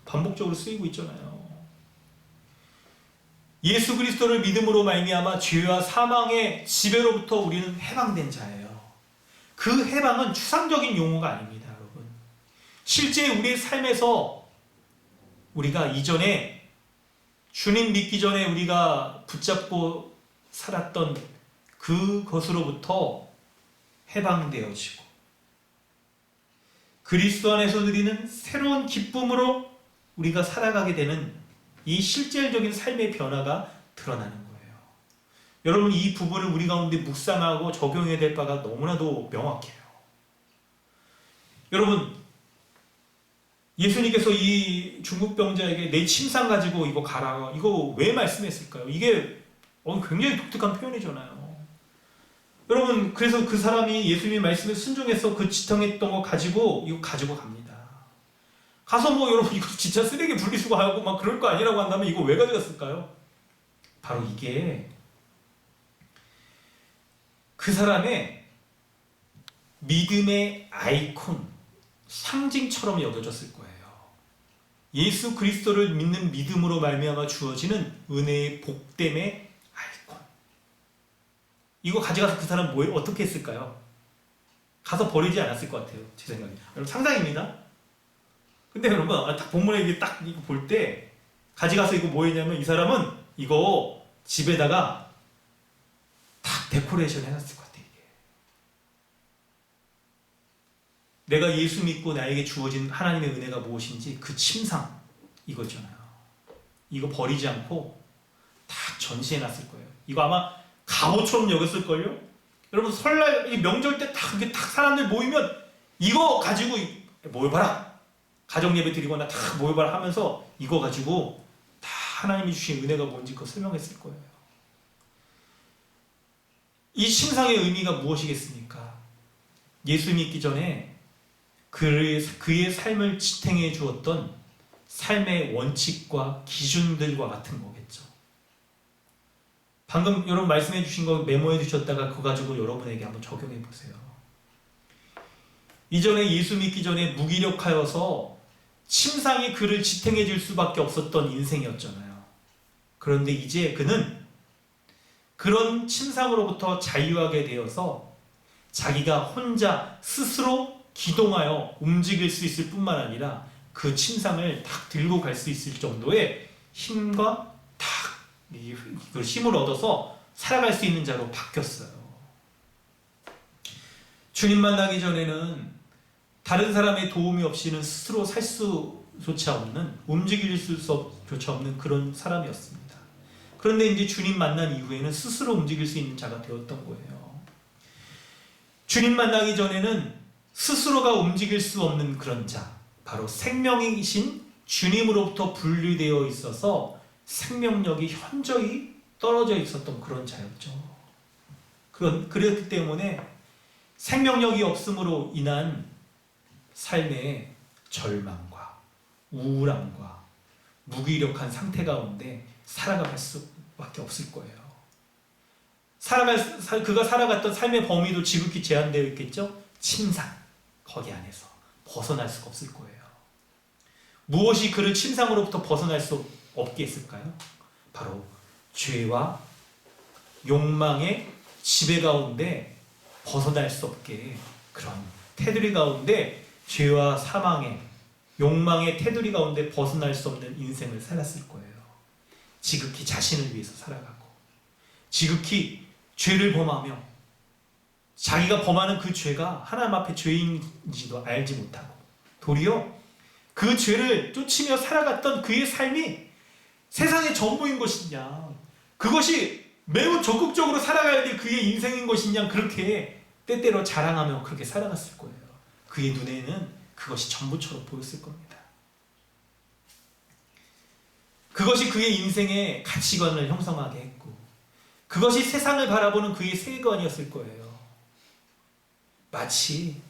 반복적으로 쓰이고 있잖아요. 예수 그리스도를 믿음으로 말미암아 죄와 사망의 지배로부터 우리는 해방된 자예요. 그 해방은 추상적인 용어가 아닙니다, 여러분. 실제 우리의 삶에서 우리가 이전에 주님 믿기 전에 우리가 붙잡고 살았던 그것으로부터 해방되어지고 그리스도 안에서 누리는 새로운 기쁨으로 우리가 살아가게 되는 이 실질적인 삶의 변화가 드러나는 거예요. 여러분 이 부분을 우리 가운데 묵상하고 적용해야 될 바가 너무나도 명확해요. 여러분 예수님께서 이 중풍병자에게 내 침상 가지고 이거 가라, 이거 왜 말씀했을까요? 이게 굉장히 독특한 표현이잖아요. 여러분 그래서 그 사람이 예수님의 말씀에 순종해서 그 지탱했던 거 가지고 이거 가지고 갑니다. 가서 뭐 여러분 이거 진짜 쓰레기 분리수거하고 막 그럴 거 아니라고 한다면 이거 왜 가져갔을까요? 바로 이게 그 사람의 믿음의 아이콘, 상징처럼 여겨졌을 거예요. 예수 그리스도를 믿는 믿음으로 말미암아 주어지는 은혜의 복됨의 아이콘. 이거 가져가서 그 사람 어떻게 했을까요? 가서 버리지 않았을 것 같아요. 제 생각에. 여러분 상상입니다. 근데 여러분 딱 본문에 이게 딱 이거 볼 때 가져가서 이거 뭐 했냐면 이 사람은 이거 집에다가 딱 데코레이션 해놨을 것 같아. 이게. 내가 예수 믿고 나에게 주어진 하나님의 은혜가 무엇인지 그 침상 이거잖아요. 이거 버리지 않고 딱 전시해놨을 거예요. 이거 아마 갑옷처럼 여겼을걸요? 여러분 설날 명절 때 딱 이렇게 딱 사람들 모이면 이거 가지고 모여봐라. 가정 예배 드리거나 다 모여봐라 하면서 이거 가지고 다 하나님이 주신 은혜가 뭔지 그거 설명했을 거예요. 이 침상의 의미가 무엇이겠습니까? 예수 믿기 전에 그의 삶을 지탱해 주었던 삶의 원칙과 기준들과 같은 거겠죠. 방금 여러분 말씀해 주신 거 메모해 주셨다가 그거 가지고 여러분에게 한번 적용해 보세요. 이전에 예수 믿기 전에 무기력하여서 침상이 그를 지탱해 줄 수밖에 없었던 인생이었잖아요. 그런데 이제 그는 그런 침상으로부터 자유하게 되어서 자기가 혼자 스스로 기동하여 움직일 수 있을 뿐만 아니라 그 침상을 딱 들고 갈 수 있을 정도의 힘과 그 힘을 얻어서 살아갈 수 있는 자로 바뀌었어요. 주님 만나기 전에는 다른 사람의 도움이 없이는 스스로 살 수조차 없는, 움직일 수조차 없는 그런 사람이었습니다. 그런데 이제 주님 만난 이후에는 스스로 움직일 수 있는 자가 되었던 거예요. 주님 만나기 전에는 스스로가 움직일 수 없는 그런 자, 바로 생명이신 주님으로부터 분리되어 있어서 생명력이 현저히 떨어져 있었던 그런 자였죠. 그렇기 때문에 생명력이 없음으로 인한 삶의 절망과 우울함과 무기력한 상태 가운데 살아갈 수밖에 없을 거예요. 그가 살아갔던 삶의 범위도 지극히 제한되어 있겠죠? 침상, 거기 안에서 벗어날 수가 없을 거예요. 무엇이 그를 침상으로부터 벗어날 수 없게 했을까요? 바로 죄와 욕망의 지배 가운데 벗어날 수 없게, 그런 테두리 가운데, 죄와 사망의 욕망의 테두리 가운데 벗어날 수 없는 인생을 살았을 거예요. 지극히 자신을 위해서 살아가고, 지극히 죄를 범하며 자기가 범하는 그 죄가 하나님 앞에 죄인인지도 알지 못하고, 도리어 그 죄를 쫓으며 살아갔던 그의 삶이 세상의 전부인 것이냐, 그것이 매우 적극적으로 살아가야 될 그의 인생인 것이냐, 그렇게 때때로 자랑하며 그렇게 살아갔을 거예요. 그의 눈에는 그것이 전부처럼 보였을 겁니다. 그것이 그의 인생의 가치관을 형성하게 했고, 그것이 세상을 바라보는 그의 세계관이었을 거예요. 마치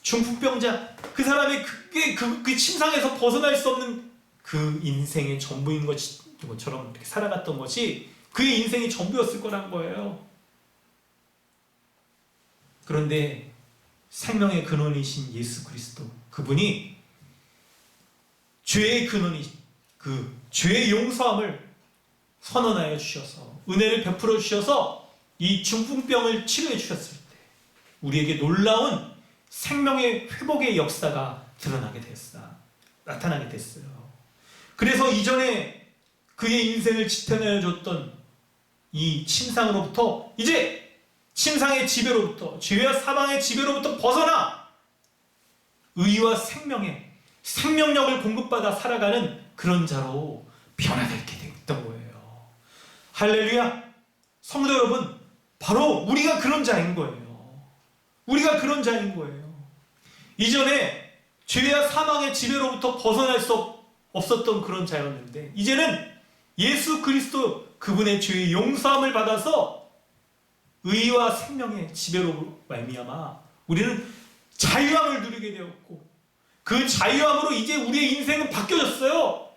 중풍병자, 그 사람의 그 침상에서 벗어날 수 없는 그 인생의 전부인 것처럼 이렇게 살아갔던 것이 그의 인생의 전부였을 거란 거예요. 그런데 생명의 근원이신 예수 그리스도, 그분이 죄의 근원이신 그 죄의 용서함을 선언하여 주셔서, 은혜를 베풀어 주셔서 이 중풍병을 치료해 주셨을 때 우리에게 놀라운 생명의 회복의 역사가 나타나게 됐어요. 그래서 이전에 그의 인생을 지탱하여 줬던 이 침상으로부터, 이제 침상의 지배로부터, 죄와 사망의 지배로부터 벗어나 의와 생명의 생명력을 공급받아 살아가는 그런 자로 변화되게 됐던 거예요. 할렐루야! 성도 여러분, 바로 우리가 그런 자인 거예요. 우리가 그런 자인 거예요. 이전에 죄와 사망의 지배로부터 벗어날 수 없었던 그런 자였는데, 이제는 예수 그리스도 그분의 죄의 용서함을 받아서 의와 생명의 지배로 말미암아 우리는 자유함을 누리게 되었고, 그 자유함으로 이제 우리의 인생은 바뀌어졌어요.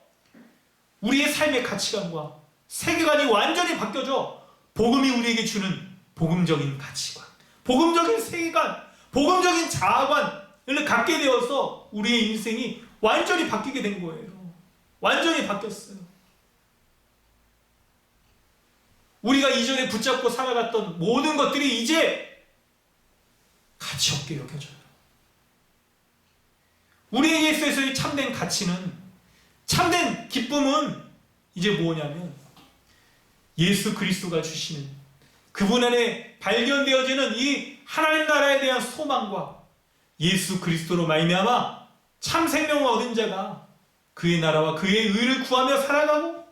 우리의 삶의 가치관과 세계관이 완전히 바뀌어져 복음이 우리에게 주는 복음적인 가치관, 복음적인 세계관, 복음적인 자아관을 갖게 되어서 우리의 인생이 완전히 바뀌게 된 거예요. 완전히 바뀌었어요. 우리가 이전에 붙잡고 살아갔던 모든 것들이 이제 가치 없게 여겨져요. 우리에게 있어서의 참된 가치는, 참된 기쁨은 이제 뭐냐면 예수 그리스도가 주시는, 그분 안에 발견되어지는 이 하나님 나라에 대한 소망과 예수 그리스도로 말미암아 참 생명을 얻은 자가 그의 나라와 그의 의를 구하며 살아가고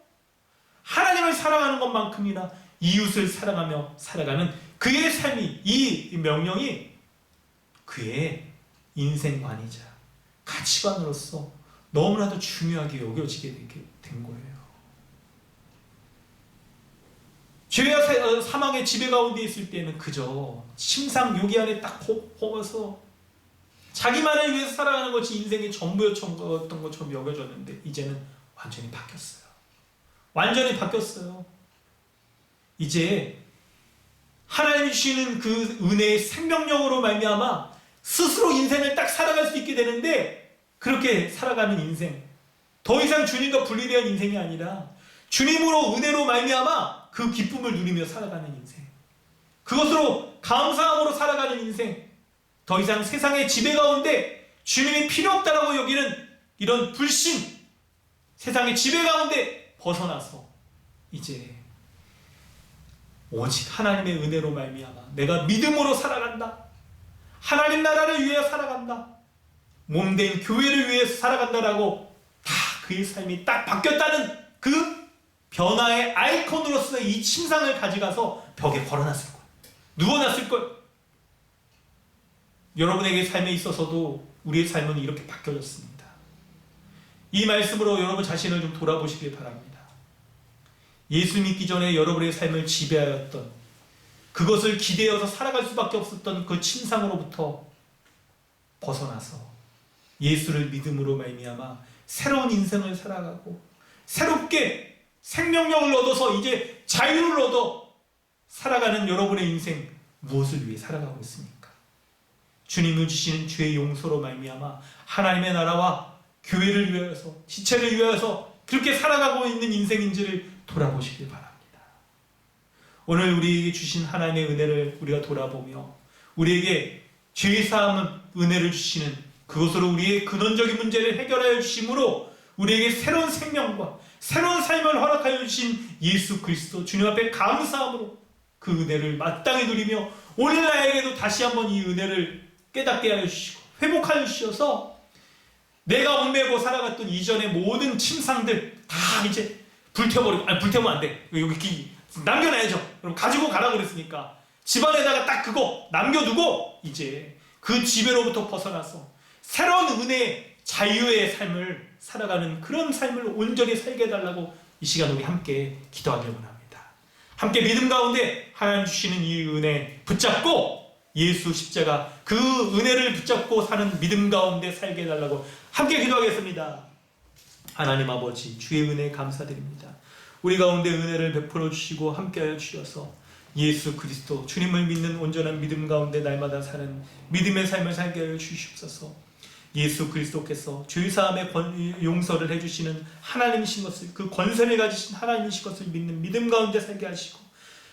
하나님을 사랑하는 것만큼이나 이웃을 사랑하며 살아가는 그의 삶이, 이 명령이 그의 인생관이자 가치관으로서 너무나도 중요하게 여겨지게 된 거예요. 죄와 사망의 지배 가운데 있을 때는 그저 침상 요기 안에 딱 뽑아서 자기만을 위해서 살아가는 것이 인생의 전부였던 것처럼 여겨졌는데 이제는 완전히 바뀌었어요. 완전히 바뀌었어요. 이제 하나님이 주시는 그 은혜의 생명력으로 말미암아 스스로 인생을 딱 살아갈 수 있게 되는데, 그렇게 살아가는 인생, 더 이상 주님과 분리된 인생이 아니라 주님으로 은혜로 말미암아 그 기쁨을 누리며 살아가는 인생, 그것으로 감사함으로 살아가는 인생, 더 이상 세상의 지배 가운데 주님이 필요 없다라고 여기는 이런 불신, 세상의 지배 가운데 벗어나서 이제 오직 하나님의 은혜로 말미암아 내가 믿음으로 살아간다, 하나님 나라를 위해 살아간다, 몸된 교회를 위해서 살아간다라고 다 그의 삶이 딱 바뀌었다는 그 변화의 아이콘으로서 이 침상을 가져가서 벽에 걸어놨을 거예요. 누워놨을 거예요. 여러분에게 삶에 있어서도 우리의 삶은 이렇게 바뀌어졌습니다. 이 말씀으로 여러분 자신을 좀 돌아보시길 바랍니다. 예수 믿기 전에 여러분의 삶을 지배하였던, 그것을 기대어서 살아갈 수밖에 없었던 그 침상으로부터 벗어나서 예수를 믿음으로 말미암아 새로운 인생을 살아가고 새롭게 생명력을 얻어서 이제 자유를 얻어 살아가는 여러분의 인생, 무엇을 위해 살아가고 있습니까? 주님을 주시는 죄의 용서로 말미암아 하나님의 나라와 교회를 위하여서, 지체를 위하여서 그렇게 살아가고 있는 인생인지를 돌아보시길 바랍니다. 오늘 우리에게 주신 하나님의 은혜를 우리가 돌아보며 우리에게 죄사함은 은혜를 주시는 그것으로 우리의 근원적인 문제를 해결하여 주심으로 우리에게 새로운 생명과 새로운 삶을 허락하여 주신 예수 그리스도 주님 앞에 감사함으로 그 은혜를 마땅히 누리며 오늘 나에게도 다시 한번 이 은혜를 깨닫게 하여 주시고 회복하여 주셔서 내가 얽매고 살아갔던 이전의 모든 침상들 다 이제 불태우면 안 돼. 여기 남겨놔야죠. 그럼 가지고 가라고 그랬으니까 집안에다가 딱 그거 남겨두고 이제 그 지배로부터 벗어나서 새로운 은혜의 자유의 삶을 살아가는 그런 삶을 온전히 살게 해달라고 이 시간 우리 함께 기도하길 원합니다. 함께 믿음 가운데 하나님 주시는 이 은혜 붙잡고 예수 십자가 그 은혜를 붙잡고 사는 믿음 가운데 살게 해달라고 함께 기도하겠습니다. 하나님 아버지, 주의 은혜 감사드립니다. 우리 가운데 은혜를 베풀어 주시고 함께하여 주셔서 예수 그리스도 주님을 믿는 온전한 믿음 가운데 날마다 사는 믿음의 삶을 살게 하여 주시옵소서. 예수 그리스도께서 죄사함의 용서를 해주시는 하나님이신 것을, 그 권세를 가지신 하나님이신 것을 믿는 믿음 가운데 살게 하시고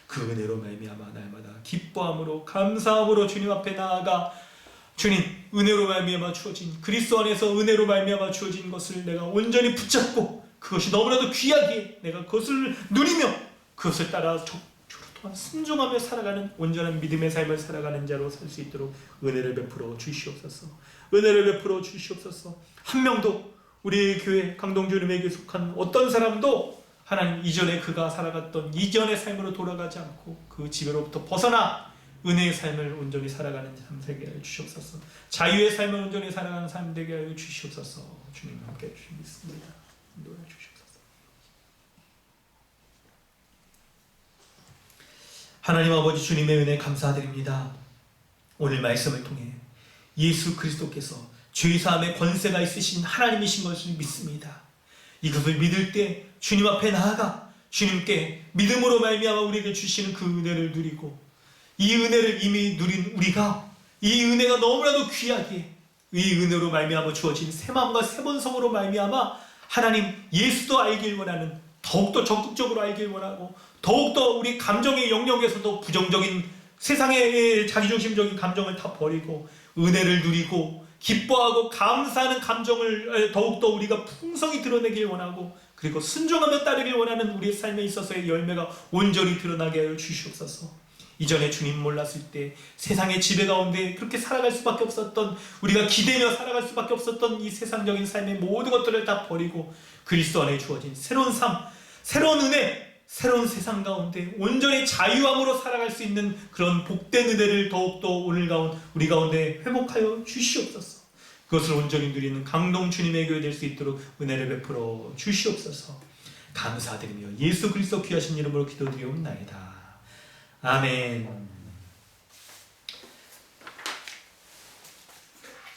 그 은혜로 말미암아 날마다 기뻐함으로 감사함으로 주님 앞에 나아가 주님 은혜로 말미암아 주어진, 그리스도 안에서 은혜로 말미암아 주어진 것을 내가 온전히 붙잡고 그것이 너무나도 귀하기에 내가 그것을 누리며 그것을 따라 또한 순종하며 살아가는 온전한 믿음의 삶을 살아가는 자로 살 수 있도록 은혜를 베풀어 주시옵소서. 은혜를 베풀어 주시옵소서. 한 명도 우리 교회 강동주님에게 속한 어떤 사람도 하나님 이전에 그가 살아갔던 이전의 삶으로 돌아가지 않고 그 지배로부터 벗어나 은혜의 삶을 온전히 살아가는 삶 되게 하여 주시옵소서. 자유의 삶을 온전히 살아가는 삶 되게 하여 주시옵소서. 주님 함께 해주시겠습니다. 인도해 주시옵소서. 하나님 아버지, 주님의 은혜 감사드립니다. 오늘 말씀을 통해 예수 그리스도께서 죄사함의 권세가 있으신 하나님이신 것을 믿습니다. 이것을 믿을 때 주님 앞에 나아가 주님께 믿음으로 말미암아 우리에게 주시는 그 은혜를 누리고, 이 은혜를 이미 누린 우리가 이 은혜가 너무나도 귀하기에 이 은혜로 말미암아 주어진 새 마음과 새 본성으로 말미암아 하나님 예수도 알길 원하는, 더욱더 적극적으로 알길 원하고 더욱더 우리 감정의 영역에서도 부정적인 세상의 자기중심적인 감정을 다 버리고 은혜를 누리고 기뻐하고 감사하는 감정을 더욱더 우리가 풍성히 드러내길 원하고, 그리고 순종하며 따르길 원하는 우리의 삶에 있어서의 열매가 온전히 드러나게 하여 주시옵소서. 이전에 주님 몰랐을 때 세상의 지배 가운데 그렇게 살아갈 수밖에 없었던, 우리가 기대며 살아갈 수밖에 없었던 이 세상적인 삶의 모든 것들을 다 버리고 그리스도 안에 주어진 새로운 삶, 새로운 은혜, 새로운 세상 가운데 온전히 자유함으로 살아갈 수 있는 그런 복된 은혜를 더욱더 오늘 우리 가운데 회복하여 주시옵소서. 그것을 온전히 누리는 강동 주님의 교회 될 수 있도록 은혜를 베풀어 주시옵소서. 감사드리며 예수 그리스도 귀하신 이름으로 기도드리옵나이다. 아멘.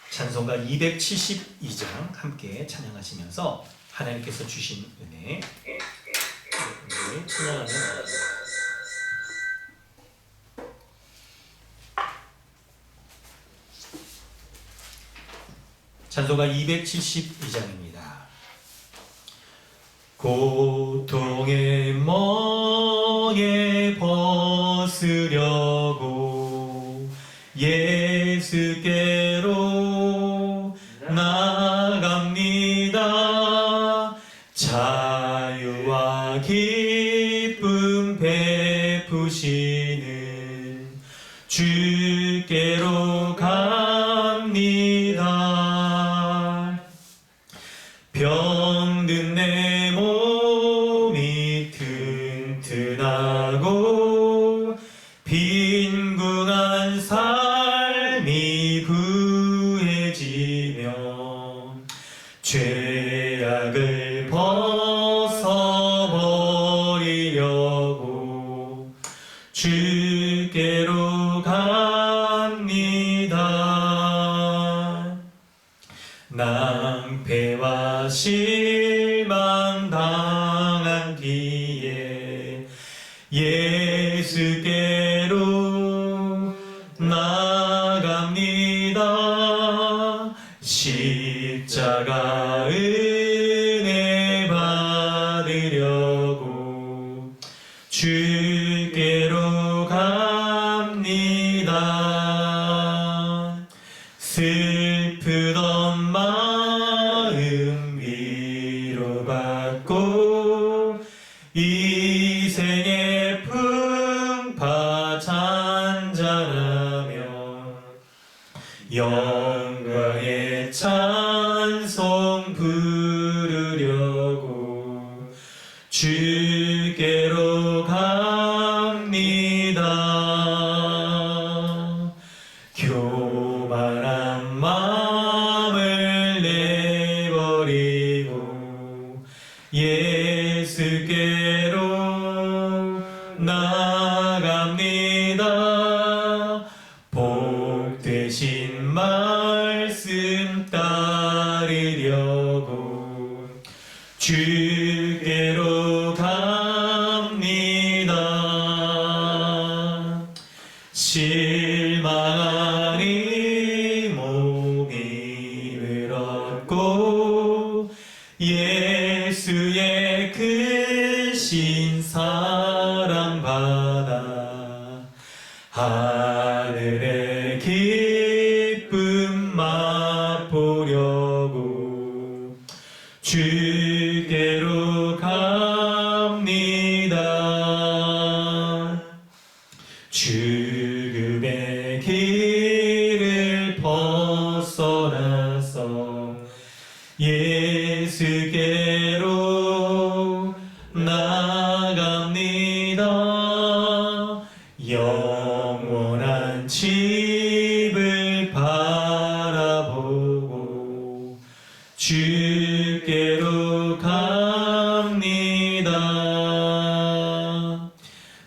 찬송가 272장 함께 찬양하시면서 하나님께서 주신 은혜 찬양하며 찬송가 272장입니다. 고통의 멍에 벗으려고 예수께로 나갑니다. 자유와 기쁨 베푸시는 주께로 갑니다. 병든 내 몸이 튼튼하고 빈궁한 삶이 구해지며 죄악을 벗어버리려고 주께로 갑니다. 낭패와 실망 당한 뒤에 예수께로 나갑니다. 십자가 은혜 받으려고 주께로 갑니다. 슬프던 마음 위로받고 이 생의 풍파 잔잔하며 영광의 찬송 부르려고 주께로 갑니다. 교만한 마음을 내버리고 예수께로 나갑니다. 복되신 말씀 따르려고 주께로 갑니다. 실망하니 몸이 늘었고 예수의 크신 사랑받아 하늘의 기쁨 맛보려고 주께로 갑니다. 죽음의 길을 벗어나서 예수께로 나갑니다. 영원한 집을 바라보고 주께로 갑니다.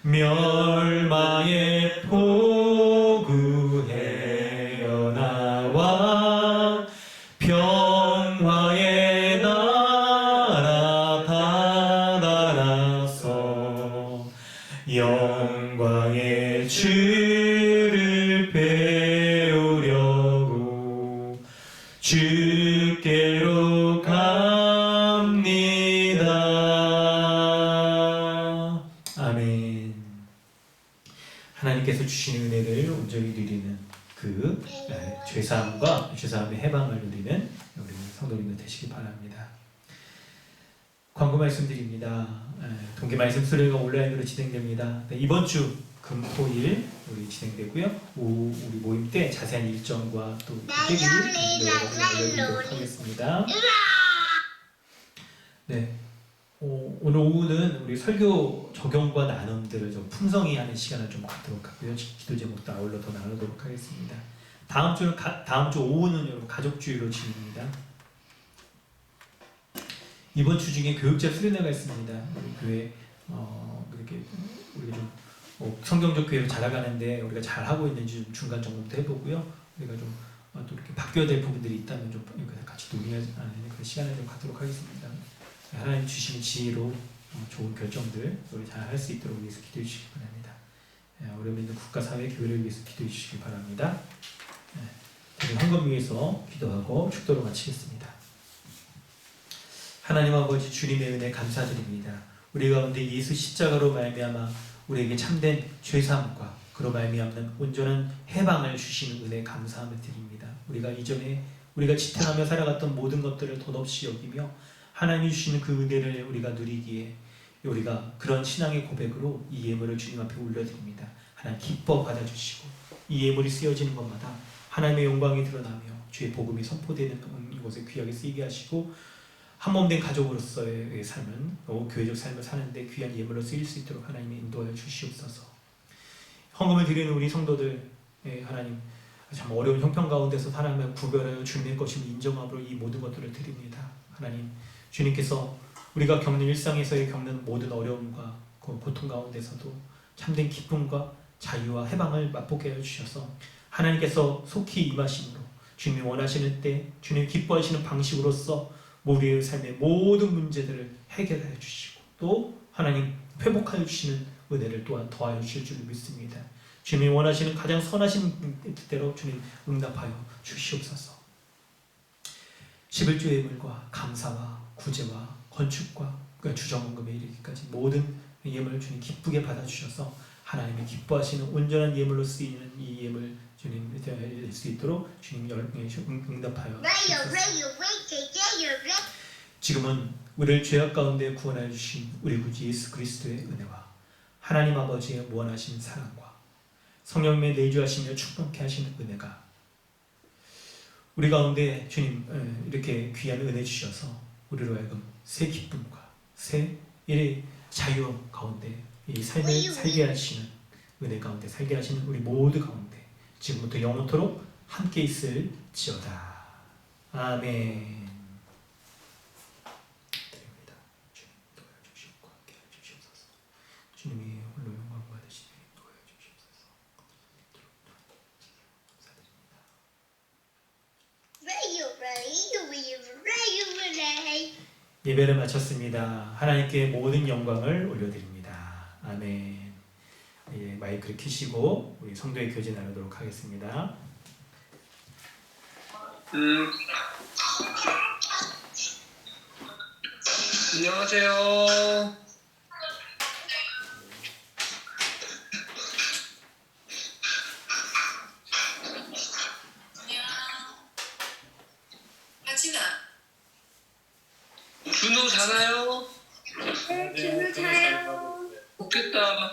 멸망의 포구해어 나와 평화의 나라 다다라서 영광의 주를 배우려고 주께로 갑니다. 아멘. 하나님께서 주시는 은혜를 온전히 누리는 그 죄사함의 해방을 누리는 우리 성도님들 되시기 바랍니다. 광고 말씀드립니다. 동계 말씀 수련회가 온라인으로 진행됩니다. 네, 이번 주 금토일 우리 진행되고요. 우리 모임 때 자세한 일정과 또 계획을 알려드리도록 하겠습니다. 네, 오늘 오후는 우리 설교 적용과 나눔들을 좀 풍성히 하는 시간을 좀 갖도록 하고요. 기도 제목도 아울러 더 나누도록 하겠습니다. 다음 주 오후는 여러분 가족주의로 진행입니다. 이번 주 중에 교육자 수련회가 있습니다. 우리 교회 이렇게 우리가 좀 성경적 교회로 자라가는데 우리가 잘 하고 있는지 좀 중간 점검도 해보고요. 우리가 좀 또 이렇게 바뀌어야 될 부분들이 있다면 좀 같이 논의하는 그런 시간을 좀 갖도록 하겠습니다. 하나님 주시는 지혜로 좋은 결정들 우리 잘 할 수 있도록 위해서 기도해 주시기 바랍니다. 어려움 있는 국가 사회 교회를 위해서 기도해 주시기 바랍니다. 우리 헌금 위해서 기도하고 축도로 마치겠습니다. 하나님 아버지 주님의 은혜 감사드립니다. 우리 가운데 예수 십자가로 말미암아 우리에게 참된 죄사함과 그로 말미암는 온전한 해방을 주시는 은혜 감사함을 드립니다. 우리가 이전에 우리가 지탱하며 살아갔던 모든 것들을 덧없이 여기며 하나님이 주시는 그 은혜를 우리가 누리기에 우리가 그런 신앙의 고백으로 이 예물을 주님 앞에 올려드립니다. 하나님 기뻐 받아주시고 이 예물이 쓰여지는 것마다 하나님의 영광이 드러나며 주의 복음이 선포되는 이곳에 귀하게 쓰이게 하시고 한몸된 가족으로서의 삶은 교회적 삶을 사는데 귀한 예물로 쓰일 수 있도록 하나님이 인도하여 주시옵소서. 헌금을 드리는 우리 성도들 하나님 참 어려운 형편 가운데서 하나님을 구별하여 주님의 것임을 인정함으로 이 모든 것들을 드립니다. 하나님 주님께서 우리가 겪는 일상에서의 겪는 모든 어려움과 고통 가운데서도 참된 기쁨과 자유와 해방을 맛보게 해주셔서 하나님께서 속히 임하심으로 주님이 원하시는 때 주님이 기뻐하시는 방식으로서 우리의 삶의 모든 문제들을 해결해 주시고 또 하나님 회복하여 주시는 은혜를 또한 더하여 주실 줄 믿습니다. 주님이 원하시는 가장 선하신 뜻대로 주님 응답하여 주시옵소서. 11조 예물과 감사와 구제와 건축과 주정헌금에 이르기까지 모든 예물을 주님 기쁘게 받아주셔서 하나님이 기뻐하시는 온전한 예물로 쓰이는 이 예물 주님 될 수 있도록 주님 응답하여 지금은 우리를 죄악 가운데 구원하여 주신 우리 구주 예수 그리스도의 은혜와 하나님 아버지의 무한하신 사랑과 성령님의 내주하시며 축복케 하시는 은혜가 우리 가운데 주님 이렇게 귀한 은혜 주셔서 우리로 하여금 새 기쁨과 새 일의 자유 가운데 이 삶을 살게 하시는 은혜 가운데 살게 하시는 우리 모두 가운데 지금부터 영원토록 함께 있을지어다. 아멘. 드립니다. 주님 도와주시옵고 함께 해주시옵소서. 주님이 홀로 영광 받으시니 도와주시옵소서. 감사드립니다. 예배를 마쳤습니다. 하나님께 모든 영광을 올려드립니다. 아멘. 예, 마이크를 켜시고 우리 성도의 교제 나누도록 하겠습니다. 안녕하세요. 준우 자나요? 네, 준우 자요. 좋겠다.